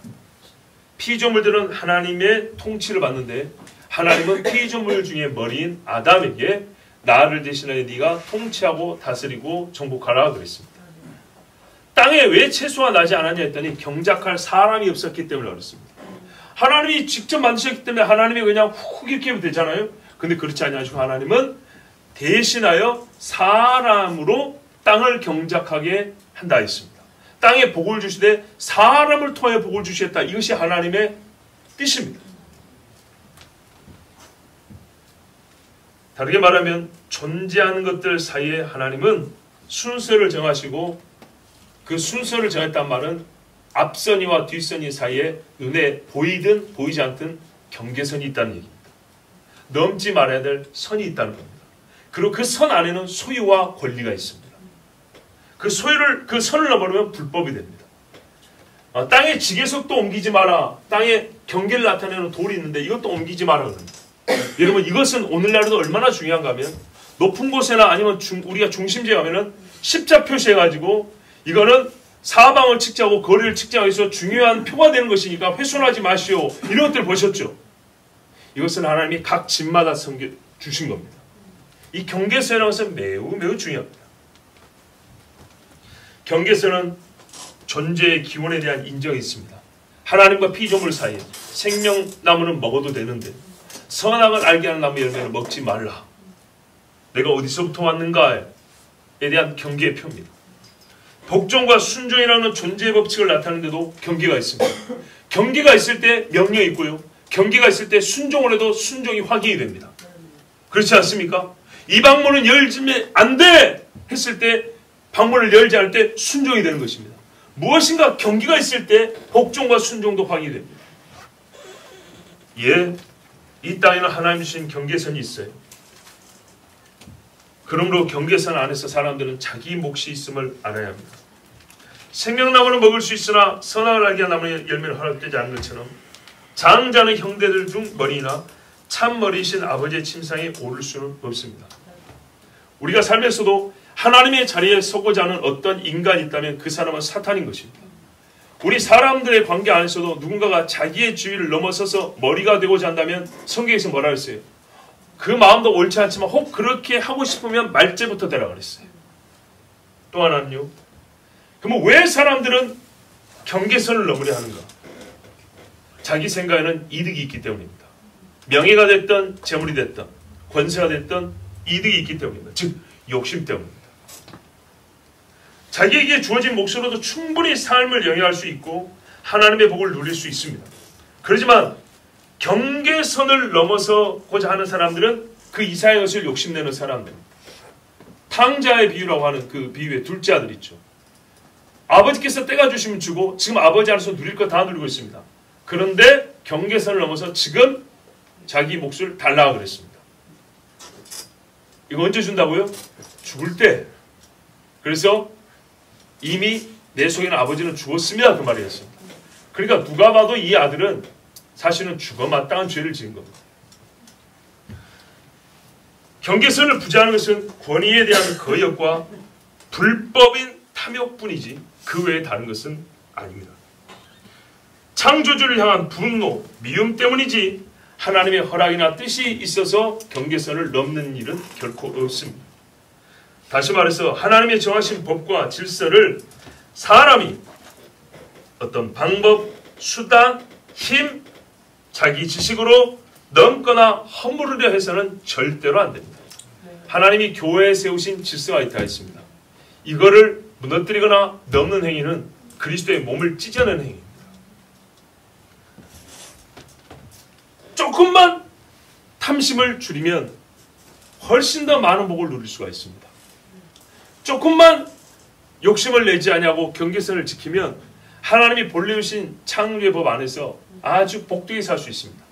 피조물들은 하나님의 통치를 받는데 하나님은 피조물 중에 머리인 아담에게 나를 대신하여 네가 통치하고 다스리고 정복하라 그랬습니다. 땅에 왜 채소가 나지 않았냐 했더니 경작할 사람이 없었기 때문에 그렇습니다. 하나님이 직접 만드셨기 때문에 하나님이 그냥 훅 이렇게 하면 되잖아요. 근데 그렇지 않아가지고 하나님은 대신하여 사람으로 땅을 경작하게 한다 했습니다. 땅에 복을 주시되 사람을 통해 복을 주시겠다. 이것이 하나님의 뜻입니다. 다르게 말하면 존재하는 것들 사이에 하나님은 순서를 정하시고 그 순서를 정했단 말은 앞선이와 뒷선이 사이에 눈에 보이든 보이지 않든 경계선이 있다는 얘기입니다. 넘지 말아야 될 선이 있다는 겁니다. 그리고 그 선 안에는 소유와 권리가 있습니다. 그 선을 넘어가면 불법이 됩니다. 땅에 지계석도 옮기지 마라. 땅에 경계를 나타내는 돌이 있는데 이것도 옮기지 마라 그럽니다. 여러분 이것은 오늘날에도 얼마나 중요한가 하면 높은 곳에나 아니면 우리가 중심지에 가면은 십자 표시해가지고 이거는 사방을 측정하고 거리를 측정하기 위해서 중요한 표가 되는 것이니까 훼손하지 마시오. 이런 것들 보셨죠? 이것은 하나님이 각 집마다 주신 겁니다. 이 경계선이라는 것은 매우 중요합니다. 경계선은 존재의 기원에 대한 인정이 있습니다. 하나님과 피조물 사이에 생명나무는 먹어도 되는데 선악을 알게 하는 나무 열매를 먹지 말라. 내가 어디서부터 왔는가에 대한 경계의 표입니다. 복종과 순종이라는 존재의 법칙을 나타내는데도 경계가 있습니다. 경계가 있을 때 명령이 있고요. 경계가 있을 때 순종을 해도 순종이 확인이 됩니다. 그렇지 않습니까? 이 방문은 열지면 안 돼! 했을 때 방문을 열지 않을 때 순종이 되는 것입니다. 무엇인가 경계가 있을 때 복종과 순종도 확인이 됩니다. 예, 이 땅에는 하나님 주신 경계선이 있어요. 그러므로 경계선 안에서 사람들은 자기 몫이 있음을 알아야 합니다. 생명나무는 먹을 수 있으나 선악을 알게 한 나무의 열매는 허락되지 않은 것처럼 장자는 형제들 중 머리이나 참머리이신 아버지의 침상에 오를 수는 없습니다. 우리가 삶에서도 하나님의 자리에 서고자 하는 어떤 인간이 있다면 그 사람은 사탄인 것입니다. 우리 사람들의 관계 안에서도 누군가가 자기의 지위를 넘어서서 머리가 되고자 한다면 성경에서 뭐라 했어요? 그 마음도 옳지 않지만 혹 그렇게 하고 싶으면 말죄부터 되라 그랬어요. 또 하나는요. 그러면 왜 사람들은 경계선을 넘으려 하는가? 자기 생각에는 이득이 있기 때문입니다. 명예가 됐든 재물이 됐든 권세가 됐든 이득이 있기 때문입니다. 즉 욕심 때문입니다. 자기에게 주어진 몫으로도 충분히 삶을 영위할 수 있고 하나님의 복을 누릴 수 있습니다. 그렇지만 경계선을 넘어서고자 하는 사람들은 그 이상의 것을 욕심내는 사람들. 탕자의 비유라고 하는 그 비유의 둘째 아들 있죠. 아버지께서 떼가 주시면 주고 지금 아버지 안에서 누릴 거 다 누리고 있습니다. 그런데 경계선을 넘어서 지금 자기 몫을 달라고 그랬습니다. 이거 언제 준다고요? 죽을 때. 그래서 이미 내 속에는 아버지는 죽었습니다. 그 말이었습니다. 그러니까 누가 봐도 이 아들은 사실은 죽어 마땅한 죄를 지은 겁니다. 경계선을 부재하는 것은 권위에 대한 거역과 불법인 탐욕뿐이지 그 외에 다른 것은 아닙니다. 창조주를 향한 분노, 미움 때문이지 하나님의 허락이나 뜻이 있어서 경계선을 넘는 일은 결코 없습니다. 다시 말해서 하나님의 정하신 법과 질서를 사람이 어떤 방법, 수단, 힘, 자기 지식으로 넘거나 허무르려 해서는 절대로 안 됩니다. 하나님이 교회에 세우신 질서가 있다 했습니다. 이거를 무너뜨리거나 넘는 행위는 그리스도의 몸을 찢어내는 행위입니다. 조금만 탐심을 줄이면 훨씬 더 많은 복을 누릴 수가 있습니다. 조금만 욕심을 내지 않냐고 경계선을 지키면 하나님이 본래 주신 창조의 법 안에서 아주 복되게 살 수 있습니다.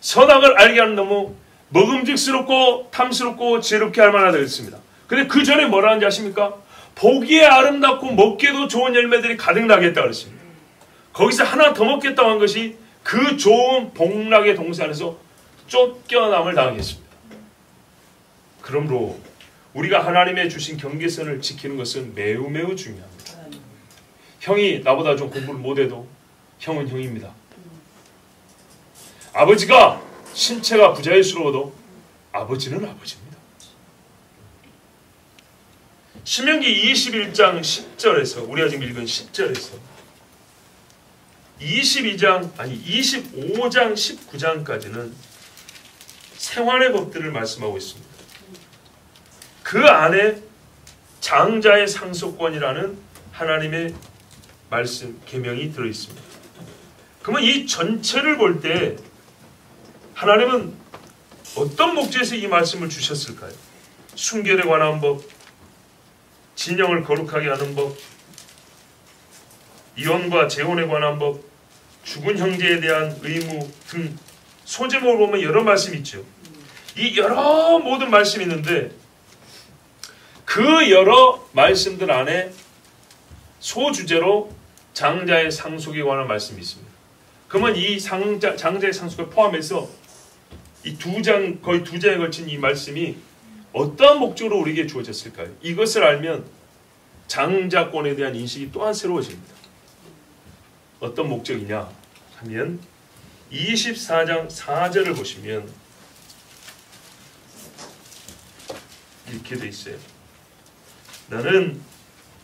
선악을 알게 하는 너무 먹음직스럽고 탐스럽고 지혜롭게 할 만하다 했습니다. 근데 그 전에 뭐라 하는지 아십니까? 보기에 아름답고 먹기에도 좋은 열매들이 가득 나겠다 그랬습니다. 거기서 하나 더 먹겠다고 한 것이 그 좋은 복락의 동산에서 쫓겨남을 당하겠습니다. 그러므로 우리가 하나님의 주신 경계선을 지키는 것은 매우 매우 중요합니다. 형이 나보다 좀 공부를 못해도 형은 형입니다. 아버지가 신체가 부자일수록도 아버지는 아버지입니다. 신명기 21장 10절에서 우리가 지금 읽은 10절에서 25장 19장까지는 생활의 법들을 말씀하고 있습니다. 그 안에 장자의 상속권이라는 하나님의 말씀, 계명이 들어있습니다. 그러면 이 전체를 볼 때 하나님은 어떤 목적에서 이 말씀을 주셨을까요? 순결에 관한 법, 진영을 거룩하게 하는 법, 이혼과 재혼에 관한 법, 죽은 형제에 대한 의무 등 소제목을 보면 여러 말씀이 있죠. 이 여러 모든 말씀이 있는데 그 여러 말씀들 안에 소주제로 장자의 상속에 관한 말씀이 있습니다. 그러면 이 장자의 상속을 포함해서 이 거의 두 장에 걸친 이 말씀이 어떠한 목적으로 우리에게 주어졌을까요? 이것을 알면 장자권에 대한 인식이 또한 새로워집니다. 어떤 목적이냐 하면 24장 4절을 보시면 이렇게 돼 있어요. 너는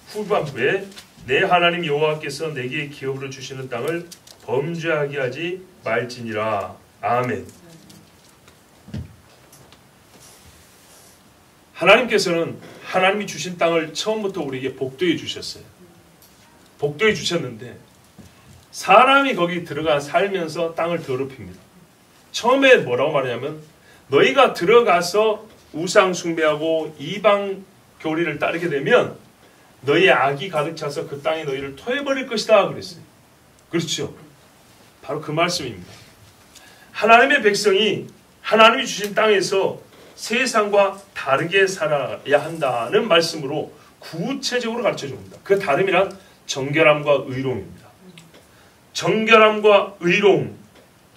후반부에 내 하나님 여호와께서 내게 기업으로 주시는 땅을 범죄하게 하지 말지니라. 아멘. 하나님께서는 하나님이 주신 땅을 처음부터 우리에게 복도해 주셨어요. 복도해 주셨는데 사람이 거기 들어가 살면서 땅을 더럽힙니다. 처음에 뭐라고 말하냐면 너희가 들어가서 우상 숭배하고 이방 교리를 따르게 되면 너희의 악이 가득 차서 그 땅에 너희를 토해버릴 것이다 그랬어요. 그렇죠. 바로 그 말씀입니다. 하나님의 백성이 하나님이 주신 땅에서 세상과 다르게 살아야 한다는 말씀으로 구체적으로 가르쳐 줍니다. 그 다름이란 정결함과 의로움입니다. 정결함과 의로움,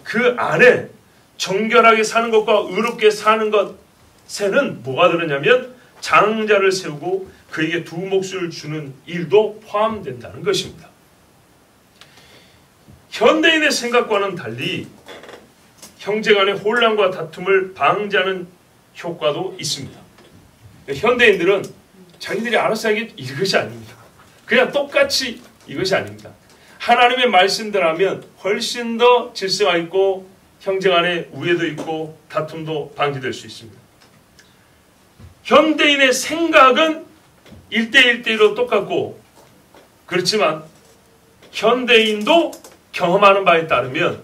그 안에 정결하게 사는 것과 의롭게 사는 것에는 뭐가 들었냐면 장자를 세우고 그에게 두 몫을 주는 일도 포함된다는 것입니다. 현대인의 생각과는 달리 형제간의 혼란과 다툼을 방지하는 효과도 있습니다. 현대인들은 자기들이 알아서 하기 이것이 아닙니다. 그냥 똑같이 이것이 아닙니다. 하나님의 말씀대로 하면 훨씬 더 질서가 있고 형제간의 우애도 있고 다툼도 방지될 수 있습니다. 현대인의 생각은 1대1로 똑같고 그렇지만 현대인도 경험하는 바에 따르면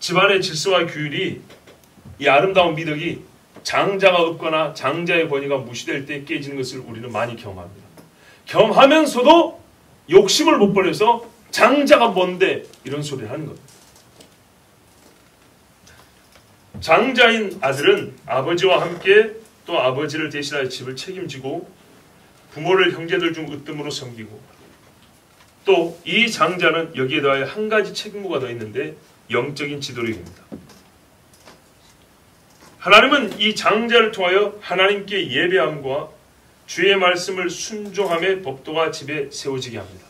집안의 질서와 규율이 이 아름다운 미덕이 장자가 없거나 장자의 권위가 무시될 때 깨지는 것을 우리는 많이 경험합니다. 경험하면서도 욕심을 못 버려서 장자가 뭔데 이런 소리를 하는 겁니다. 장자인 아들은 아버지와 함께 또 아버지를 대신하여 집을 책임지고 부모를 형제들 중 으뜸으로 섬기고 또 이 장자는 여기에 더하여 한 가지 책무가 더 있는데 영적인 지도력입니다. 하나님은 이 장자를 통하여 하나님께 예배함과 주의 말씀을 순종함의 법도가 집에 세워지게 합니다.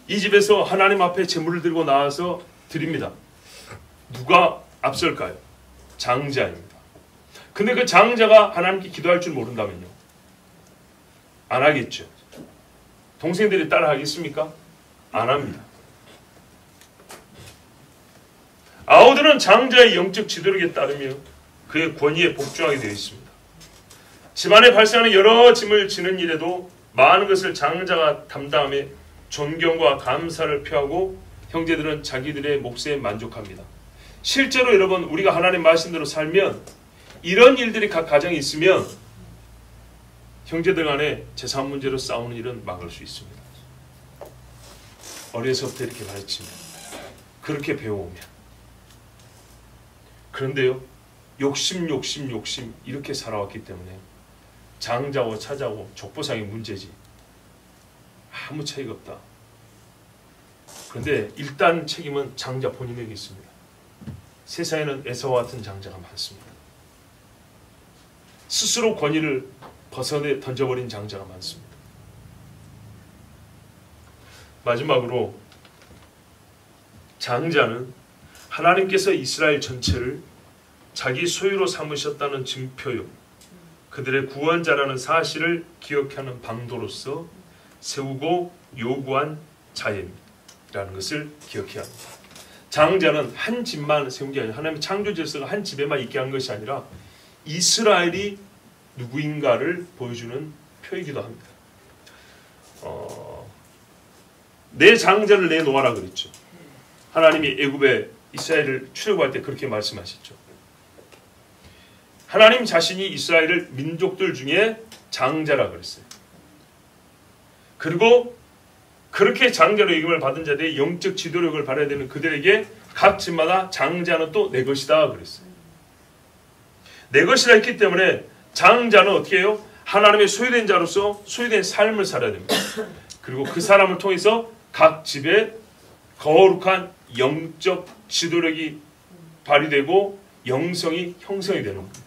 이 집에서 하나님 앞에 제물을 들고 나와서 드립니다. 누가 앞설까요? 장자입니다. 근데 그 장자가 하나님께 기도할 줄 모른다면요? 안 하겠죠. 동생들이 따라 하겠습니까? 안 합니다. 아우들은 장자의 영적 지도력에 따르며 그의 권위에 복종하게 되어 있습니다. 집안에 발생하는 여러 짐을 지는 일에도 많은 것을 장자가 담당하며 존경과 감사를 표하고 형제들은 자기들의 몫에 만족합니다. 실제로 여러분 우리가 하나님 말씀대로 살면 이런 일들이 각 가정에 있으면 형제들 간에 재산 문제로 싸우는 일은 막을 수 있습니다. 어려서부터 이렇게 가르치면 그렇게 배워오면 그런데요 욕심 이렇게 살아왔기 때문에 장자고 차자고 족보상의 문제지 아무 차이가 없다. 그런데 일단 책임은 장자 본인에게 있습니다. 세상에는 에사와 같은 장자가 많습니다. 스스로 권위를 벗어내 던져버린 장자가 많습니다. 마지막으로 장자는 하나님께서 이스라엘 전체를 자기 소유로 삼으셨다는 증표요 그들의 구원자라는 사실을 기억하는 방도로서 세우고 요구한 자예라는 것을 기억해야 합니다. 장자는 한 집만 세운 게 아니라 하나님의 창조 질서가 한 집에만 있게 한 것이 아니라 이스라엘이 누구인가를 보여주는 표이기도 합니다. 내 장자를 내놓아라 그랬죠. 하나님이 애굽에 이스라엘을 출애굽할 때 그렇게 말씀하셨죠. 하나님 자신이 이스라엘을 민족들 중에 장자라 그랬어요. 그리고 그렇게 장자로 여김을 받은 자들의 영적 지도력을 발휘해야 되는 그들에게 각 집마다 장자는 또 내 것이다 그랬어요. 내 것이라 했기 때문에 장자는 어떻게 해요? 하나님의 소유된 자로서 소유된 삶을 살아야 됩니다. 그리고 그 사람을 통해서 각 집에 거룩한 영적 지도력이 발휘되고 영성이 형성이 되는 겁니다.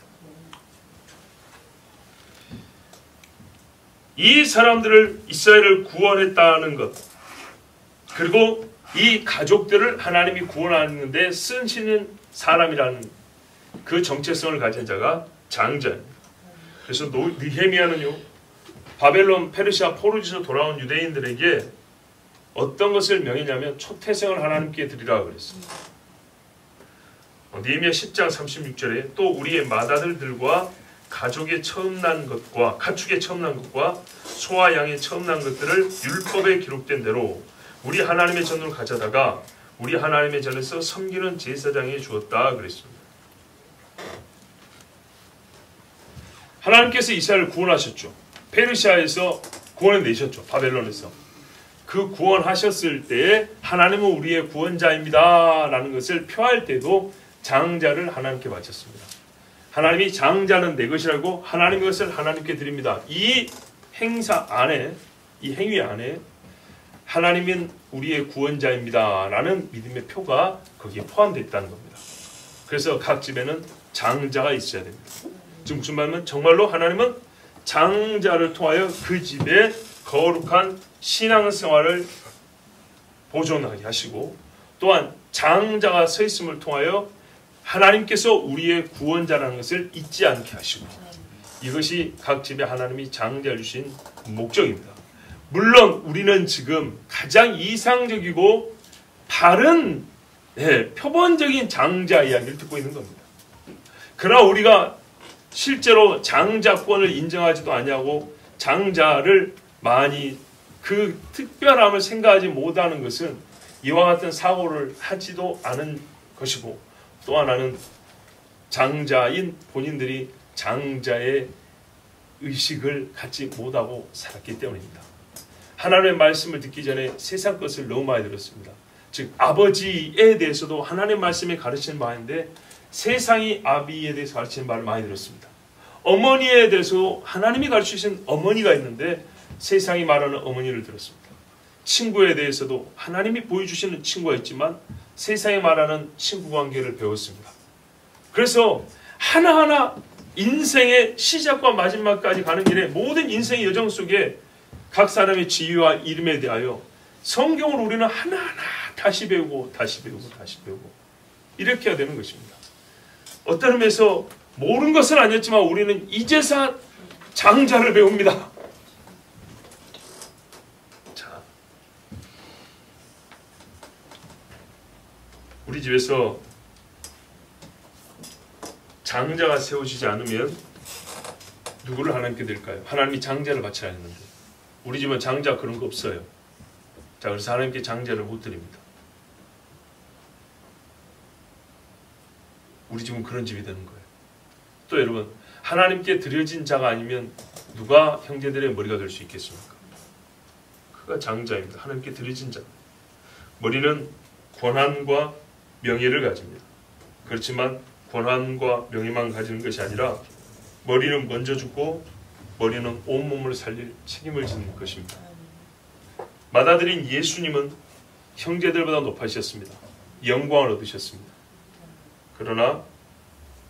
이 사람들을 이스라엘을 구원했다는 것 그리고 이 가족들을 하나님이 구원하는 데 쓰시는 사람이라는 그 정체성을 가진 자가 장자입니다. 그래서 느헤미야는요 바벨론 페르시아 포로지에서 돌아온 유대인들에게 어떤 것을 명했냐면 초태생을 하나님께 드리라 그랬습니다. 느헤미야 10장 36절에 또 우리의 맏아들들과 가축의 처음 난 것과 소와 양의 처음 난 것들을 율법에 기록된 대로 우리 하나님의 전으로 가져다가 우리 하나님의 전에서 섬기는 제사장에 주었다 그랬습니다. 하나님께서 이스라엘을 구원하셨죠. 페르시아에서 구원해내셨죠. 바벨론에서. 그 구원하셨을 때에 하나님은 우리의 구원자입니다 라는 것을 표할 때도 장자를 하나님께 바쳤습니다. 하나님이 장자는 내 것이라고 하나님의 것을 하나님께 드립니다. 이 행사 안에, 이 행위 안에 하나님은 우리의 구원자입니다 라는 믿음의 표가 거기에 포함되어 있다는 겁니다. 그래서 각 집에는 장자가 있어야 됩니다. 지금 무슨 말이냐면 정말로 하나님은 장자를 통하여 그 집에 거룩한 신앙생활을 보존하게 하시고 또한 장자가 서 있음을 통하여 하나님께서 우리의 구원자라는 것을 잊지 않게 하시고 이것이 각 집에 하나님이 장자를 주신 목적입니다. 물론 우리는 지금 가장 이상적이고 바른 표본적인 장자 이야기를 듣고 있는 겁니다. 그러나 우리가 실제로 장자권을 인정하지도 아니하고 장자를 많이 그 특별함을 생각하지 못하는 것은 이와 같은 사고를 하지도 않은 것이고 또 하나는 장자인 본인들이 장자의 의식을 갖지 못하고 살았기 때문입니다. 하나님의 말씀을 듣기 전에 세상 것을 너무 많이 들었습니다. 즉 아버지에 대해서도 하나님의 말씀이 가르치는 바인데 세상이 아비에 대해서 가르치는 말을 많이 들었습니다. 어머니에 대해서 하나님이 가르치신 어머니가 있는데 세상이 말하는 어머니를 들었습니다. 친구에 대해서도 하나님이 보여주시는 친구가 있지만 세상이 말하는 친구 관계를 배웠습니다. 그래서 하나하나 인생의 시작과 마지막까지 가는 길에 모든 인생의 여정 속에 각 사람의 지위와 이름에 대하여 성경을 우리는 하나하나 다시 배우고 이렇게 해야 되는 것입니다. 어떤 의미에서 모르는 것은 아니었지만 우리는 이제서 장자를 배웁니다. 자, 우리 집에서 장자가 세워지지 않으면 누구를 하나님께 드릴까요? 하나님이 장자를 바쳐야 했는데 우리 집은 장자 그런 거 없어요. 자, 그래서 하나님께 장자를 못 드립니다. 우리 집은 그런 집이 되는 거예요. 또 여러분, 하나님께 드려진 자가 아니면 누가 형제들의 머리가 될 수 있겠습니까? 그가 장자입니다. 하나님께 드려진 자. 머리는 권한과 명예를 가집니다. 그렇지만 권한과 명예만 가지는 것이 아니라 머리는 먼저 죽고 머리는 온몸을 살릴 책임을 지는 것입니다. 맏아들인 예수님은 형제들보다 높아지셨습니다. 영광을 얻으셨습니다. 그러나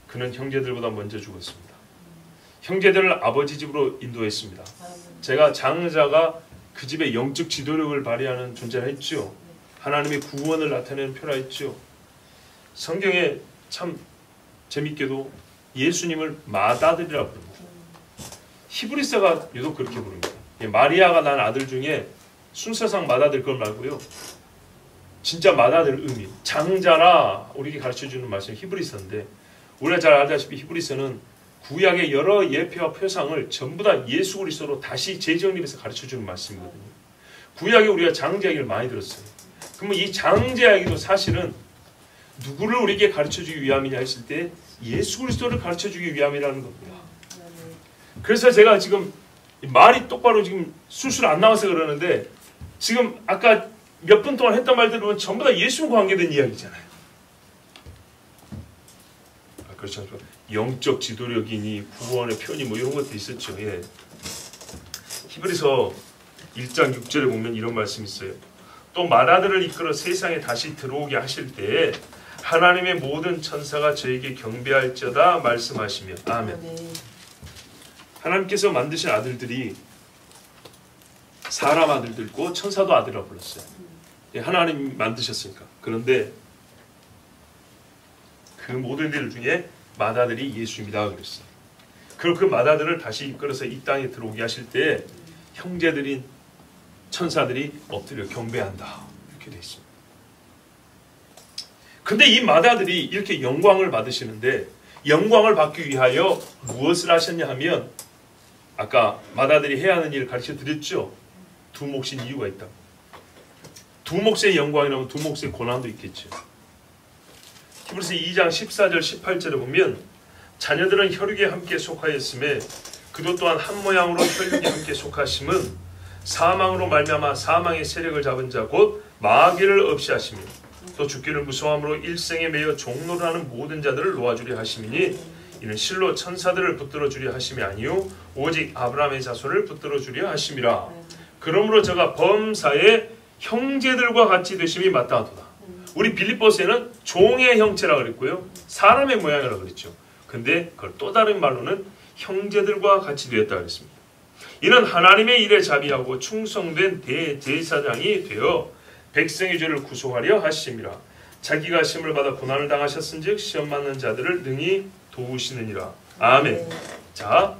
그는 형제들보다 먼저 죽었습니다. 형제들을 아버지 집으로 인도했습니다. 제가 장자가 그 집의 영적 지도력을 발휘하는 존재라 했죠. 하나님의 구원을 나타내는 표라 했죠. 성경에 참 재밌게도 예수님을 맏아들이라 부릅니다. 히브리서가 유독 그렇게 부릅니다. 마리아가 낳은 아들 중에 순서상 맏아들 걸 말고요. 진짜 맏아들 의미, 장자라 우리에게 가르쳐주는 말씀이 히브리서인데 우리가 잘 알다시피 히브리서는 구약의 여러 예표와 표상을 전부 다 예수 그리스도로 다시 재정립해서 가르쳐주는 말씀이거든요. 구약에 우리가 장자 이야기를 많이 들었어요. 그러면 이 장자 이야기도 사실은 누구를 우리에게 가르쳐주기 위함이냐 했을 때 예수 그리스도를 가르쳐주기 위함이라는 겁니다. 그래서 제가 지금 말이 똑바로 지금 술술 안 나와서 그러는데 지금 아까 몇 분 동안 했던 말들 보면 전부 다 예수님과 관계된 이야기잖아요. 그렇죠. 영적 지도력이니 구원의 편이 뭐 이런 것도 있었죠. 예. 히브리서 1장 6절에 보면 이런 말씀이 있어요. 또 맏아들을 이끌어 세상에 다시 들어오게 하실 때에 하나님의 모든 천사가 저에게 경배할지어다 말씀하시며 아멘. 하나님께서 만드신 아들들이 사람 아들도 있고 천사도 아들이라고 불렀어요. 하나님이 만드셨으니까. 그런데 그 모든 들 중에 맏아들이 예수입니다 그랬어요. 그리고 그 맏아들을 다시 이끌어서 이 땅에 들어오게 하실 때 형제들인 천사들이 엎드려 경배한다 이렇게 되어 있습니다. 근데 이 맏아들이 이렇게 영광을 받으시는데 영광을 받기 위하여 무엇을 하셨냐 하면 아까 맏아들이 해야 하는 일을 가르쳐 드렸죠. 두 몫인 이유가 있다. 두 몫의 영광이라면 두 몫의 고난도 있겠죠. 히브리서 2장 14절 18절에 보면 자녀들은 혈육에 함께 속하였음에 그도 또한 한 모양으로 혈육에 함께 속하심은 사망으로 말미암아 사망의 세력을 잡은 자 곧 마귀를 없이 하시며 또 죽기를 무서워함으로 일생에 매여 종노릇하는 모든 자들을 놓아주려 하심이니 이는 실로 천사들을 붙들어 주려 하심이 아니요 오직 아브라함의 자손을 붙들어 주려 하심이라. 그러므로 저가 범사의 형제들과 같이 되심이 마땅하도다. 우리 빌립보서에는 종의 형체라 그랬고요, 사람의 모양이라 그랬죠. 근데 그걸 또 다른 말로는 형제들과 같이 되었다 그랬습니다. 이는 하나님의 일에 자비하고 충성된 대제사장이 되어 백성의 죄를 구속하려 하심이라. 자기가 시험을 받아 고난을 당하셨은즉 시험 받는 자들을 능히 도우시느니라. 아멘. 자,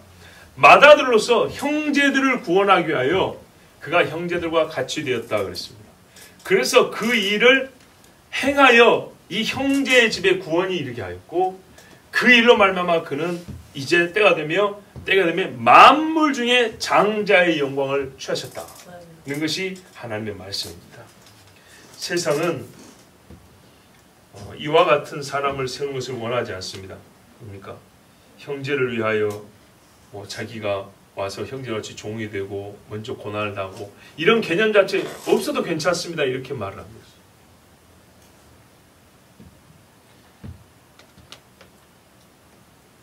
맏아들로서 형제들을 구원하기 위하여 그가 형제들과 같이 되었다 그랬습니다. 그래서 그 일을 행하여 이 형제의 집에 구원이 이르게 하였고 그 일로 말미암아 그는 이제 때가 되면 만물 중에 장자의 영광을 취하셨다는 것이 하나님의 말씀입니다. 세상은 이와 같은 사람을 세우는 것을 원하지 않습니다. 그러니까 형제를 위하여 자기가 와서 형제같이 종이 되고 먼저 고난을 당하고 이런 개념 자체 없어도 괜찮습니다. 이렇게 말을 합니다.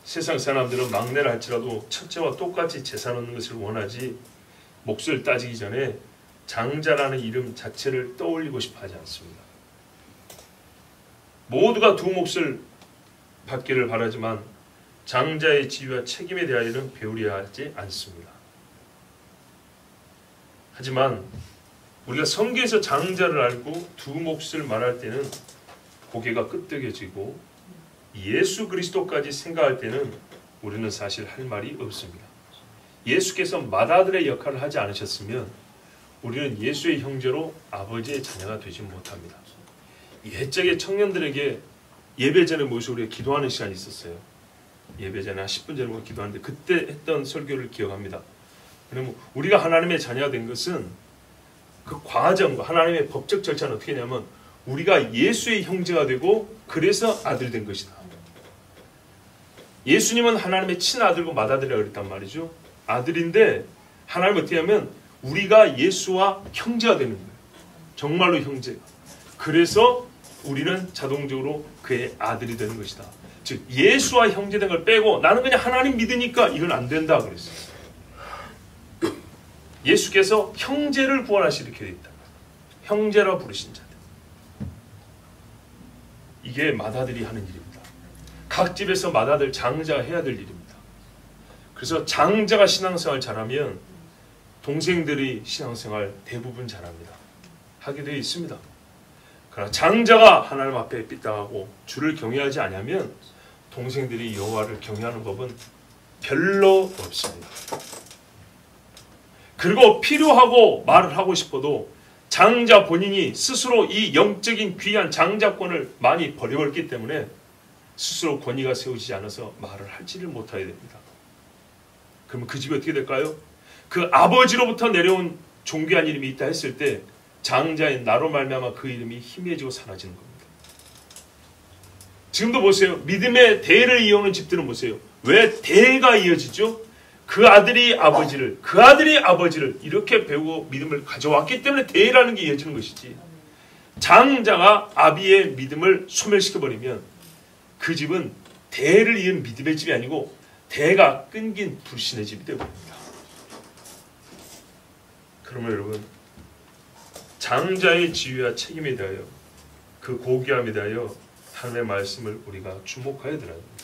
세상 사람들은 막내를 할지라도 첫째와 똑같이 재산 얻는 것을 원하지 몫을 따지기 전에 장자라는 이름 자체를 떠올리고 싶어 하지 않습니다. 모두가 두 몫을 받기를 바라지만 장자의 지위와 책임에 대하여는 배우려 하지 않습니다. 하지만 우리가 성경에서 장자를 알고 두 몫을 말할 때는 고개가 끄덕여지고 예수 그리스도까지 생각할 때는 우리는 사실 할 말이 없습니다. 예수께서 맏아들의 역할을 하지 않으셨으면 우리는 예수의 형제로 아버지의 자녀가 되지 못합니다. 옛적에 청년들에게 예배 전에 모시고 우리가 기도하는 시간이 있었어요. 예배 전에 한 10분 전에 기도하는데 그때 했던 설교를 기억합니다. 그러면 우리가 하나님의 자녀가 된 것은 그 과정과 하나님의 법적 절차는 어떻게 되냐면 우리가 예수의 형제가 되고 그래서 아들 된 것이다. 예수님은 하나님의 친아들고 맏아들이라고 그랬단 말이죠. 아들인데 하나님은 어떻게 하면 우리가 예수와 형제가 되는 거예요. 정말로 형제가. 그래서 우리는 자동적으로 그의 아들이 되는 것이다. 즉 예수와 형제된 걸 빼고 나는 그냥 하나님 믿으니까 이건 안 된다 그랬어요. 예수께서 형제를 구원하시게 되어 있다. 형제라 부르신 자들. 이게 맏아들이 하는 일입니다. 각 집에서 맏아들 장자가 해야 될 일입니다. 그래서 장자가 신앙생활 잘하면 동생들이 신앙생활 대부분 잘합니다. 하게 되어 있습니다. 그러나 장자가 하나님 앞에 삐딱하고 주를 경외하지 않으면 동생들이 여호와를 경외하는 법은 별로 없습니다. 그리고 필요하고 말을 하고 싶어도 장자 본인이 스스로 이 영적인 귀한 장자권을 많이 버려버렸기 때문에 스스로 권위가 세우지 않아서 말을 할지를 못하게 됩니다. 그러면 그 집이 어떻게 될까요? 그 아버지로부터 내려온 존귀한 이름이 있다 했을 때 장자인 나로 말미암아 그 이름이 희미해지고 사라지는 겁니다. 지금도 보세요. 믿음의 대를 이어오는 집들은 보세요. 왜 대가 이어지죠? 그 아들이 아버지를 이렇게 배우고 믿음을 가져왔기 때문에 대라는 게 이어지는 것이지. 장자가 아비의 믿음을 소멸시켜버리면 그 집은 대를 이은 믿음의 집이 아니고 대가 끊긴 불신의 집이 되어버립니다. 그러면 여러분 장자의 지위와 책임에 대하여 그 고귀함에 대하여 하나님의 말씀을 우리가 주목해야 되는 겁니다.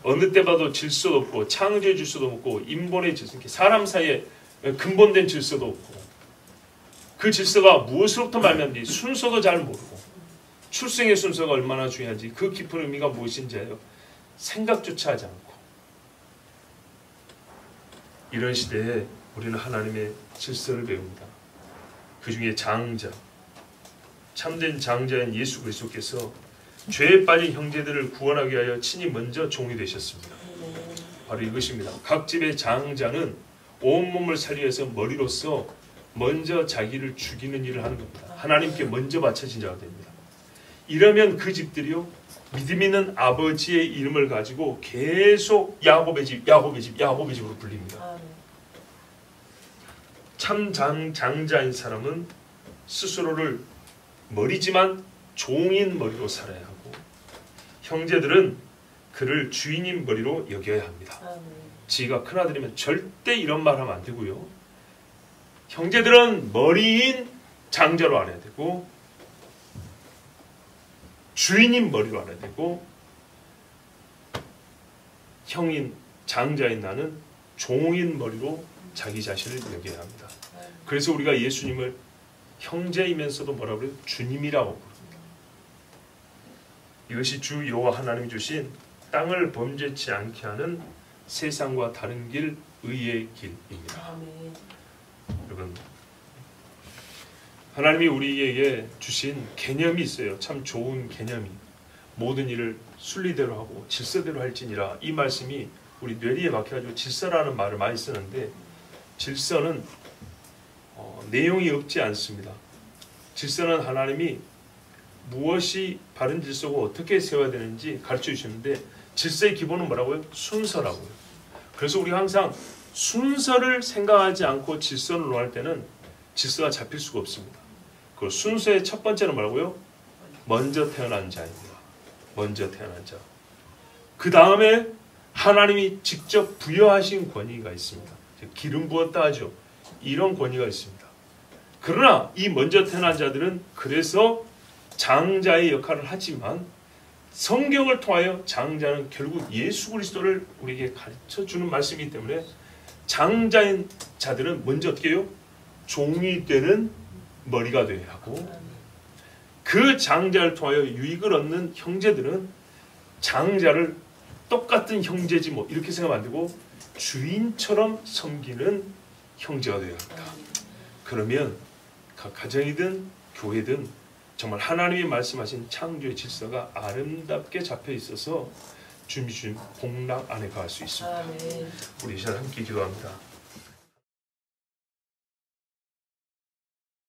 어느 때 봐도 질서도 없고 창조의 질서도 없고 인본의 질서, 사람 사이에 근본된 질서도 없고 그 질서가 무엇으로부터 말미암는지 순서도 잘 모르고 출생의 순서가 얼마나 중요한지 그 깊은 의미가 무엇인지요 생각조차 하지 않고 이런 시대에 우리는 하나님의 질서를 배웁니다. 그 중에 장자, 참된 장자인 예수 그리스도께서 죄에 빠진 형제들을 구원하기 위하여 친히 먼저 종이 되셨습니다. 바로 이것입니다. 각 집의 장자는 온몸을 살리기 위해서 머리로서 먼저 자기를 죽이는 일을 하는 겁니다. 하나님께 먼저 바쳐진 자가 됩니다. 이러면 그 집들이요, 믿음 있는 아버지의 이름을 가지고 계속 야곱의 집, 야곱의 집, 야곱의 집으로 불립니다. 참 장자인 사람은 스스로를 머리지만 종인 머리로 살아야 하고, 형제들은 그를 주인인 머리로 여겨야 합니다. 지가 큰아들이면 절대 이런 말 하면 안 되고요. 형제들은 머리인 장자로 알아야 되고, 주인인 머리로 알아야 되고, 형인 장자인 나는 종인 머리로 자기 자신을 여겨야 합니다. 그래서 우리가 예수님을 형제이면서도 뭐라고 그래요? 주님이라고 부릅니다. 이것이 주 여호와 하나님이 주신 땅을 범죄치 않게 하는 세상과 다른 길, 의의 길입니다. 여러분, 하나님이 우리에게 주신 개념이 있어요. 참 좋은 개념이. 모든 일을 순리대로 하고 질서대로 할지니라. 이 말씀이 우리 뇌리에 박혀가지고 질서라는 말을 많이 쓰는데, 질서는 내용이 없지 않습니다. 질서는 하나님이 무엇이 바른 질서고 어떻게 세워야 되는지 가르쳐 주시는데, 질서의 기본은 뭐라고요? 순서라고요. 그래서 우리가 항상 순서를 생각하지 않고 질서를 논할 때는 질서가 잡힐 수가 없습니다. 그 순서의 첫 번째는 뭐라고요? 먼저 태어난 자입니다. 먼저 태어난 자. 그 다음에 하나님이 직접 부여하신 권위가 있습니다. 기름 부었다 하죠. 이런 권위가 있습니다. 그러나 이 먼저 태어난 자들은 그래서 장자의 역할을 하지만, 성경을 통하여 장자는 결국 예수 그리스도를 우리에게 가르쳐주는 말씀이기 때문에, 장자인 자들은 먼저 어떻게 해요? 종이 되는 머리가 되어야 하고, 그 장자를 통하여 유익을 얻는 형제들은 장자를 똑같은 형제지 뭐 이렇게 생각하면 안 되고 주인처럼 섬기는 형제가 되어야 합니다. 그러면 각 가정이든 교회든 정말 하나님이 말씀하신 창조의 질서가 아름답게 잡혀 있어서 주님 주신 복락 안에 갈 수 있습니다. 우리 이 시간 함께 기도합니다.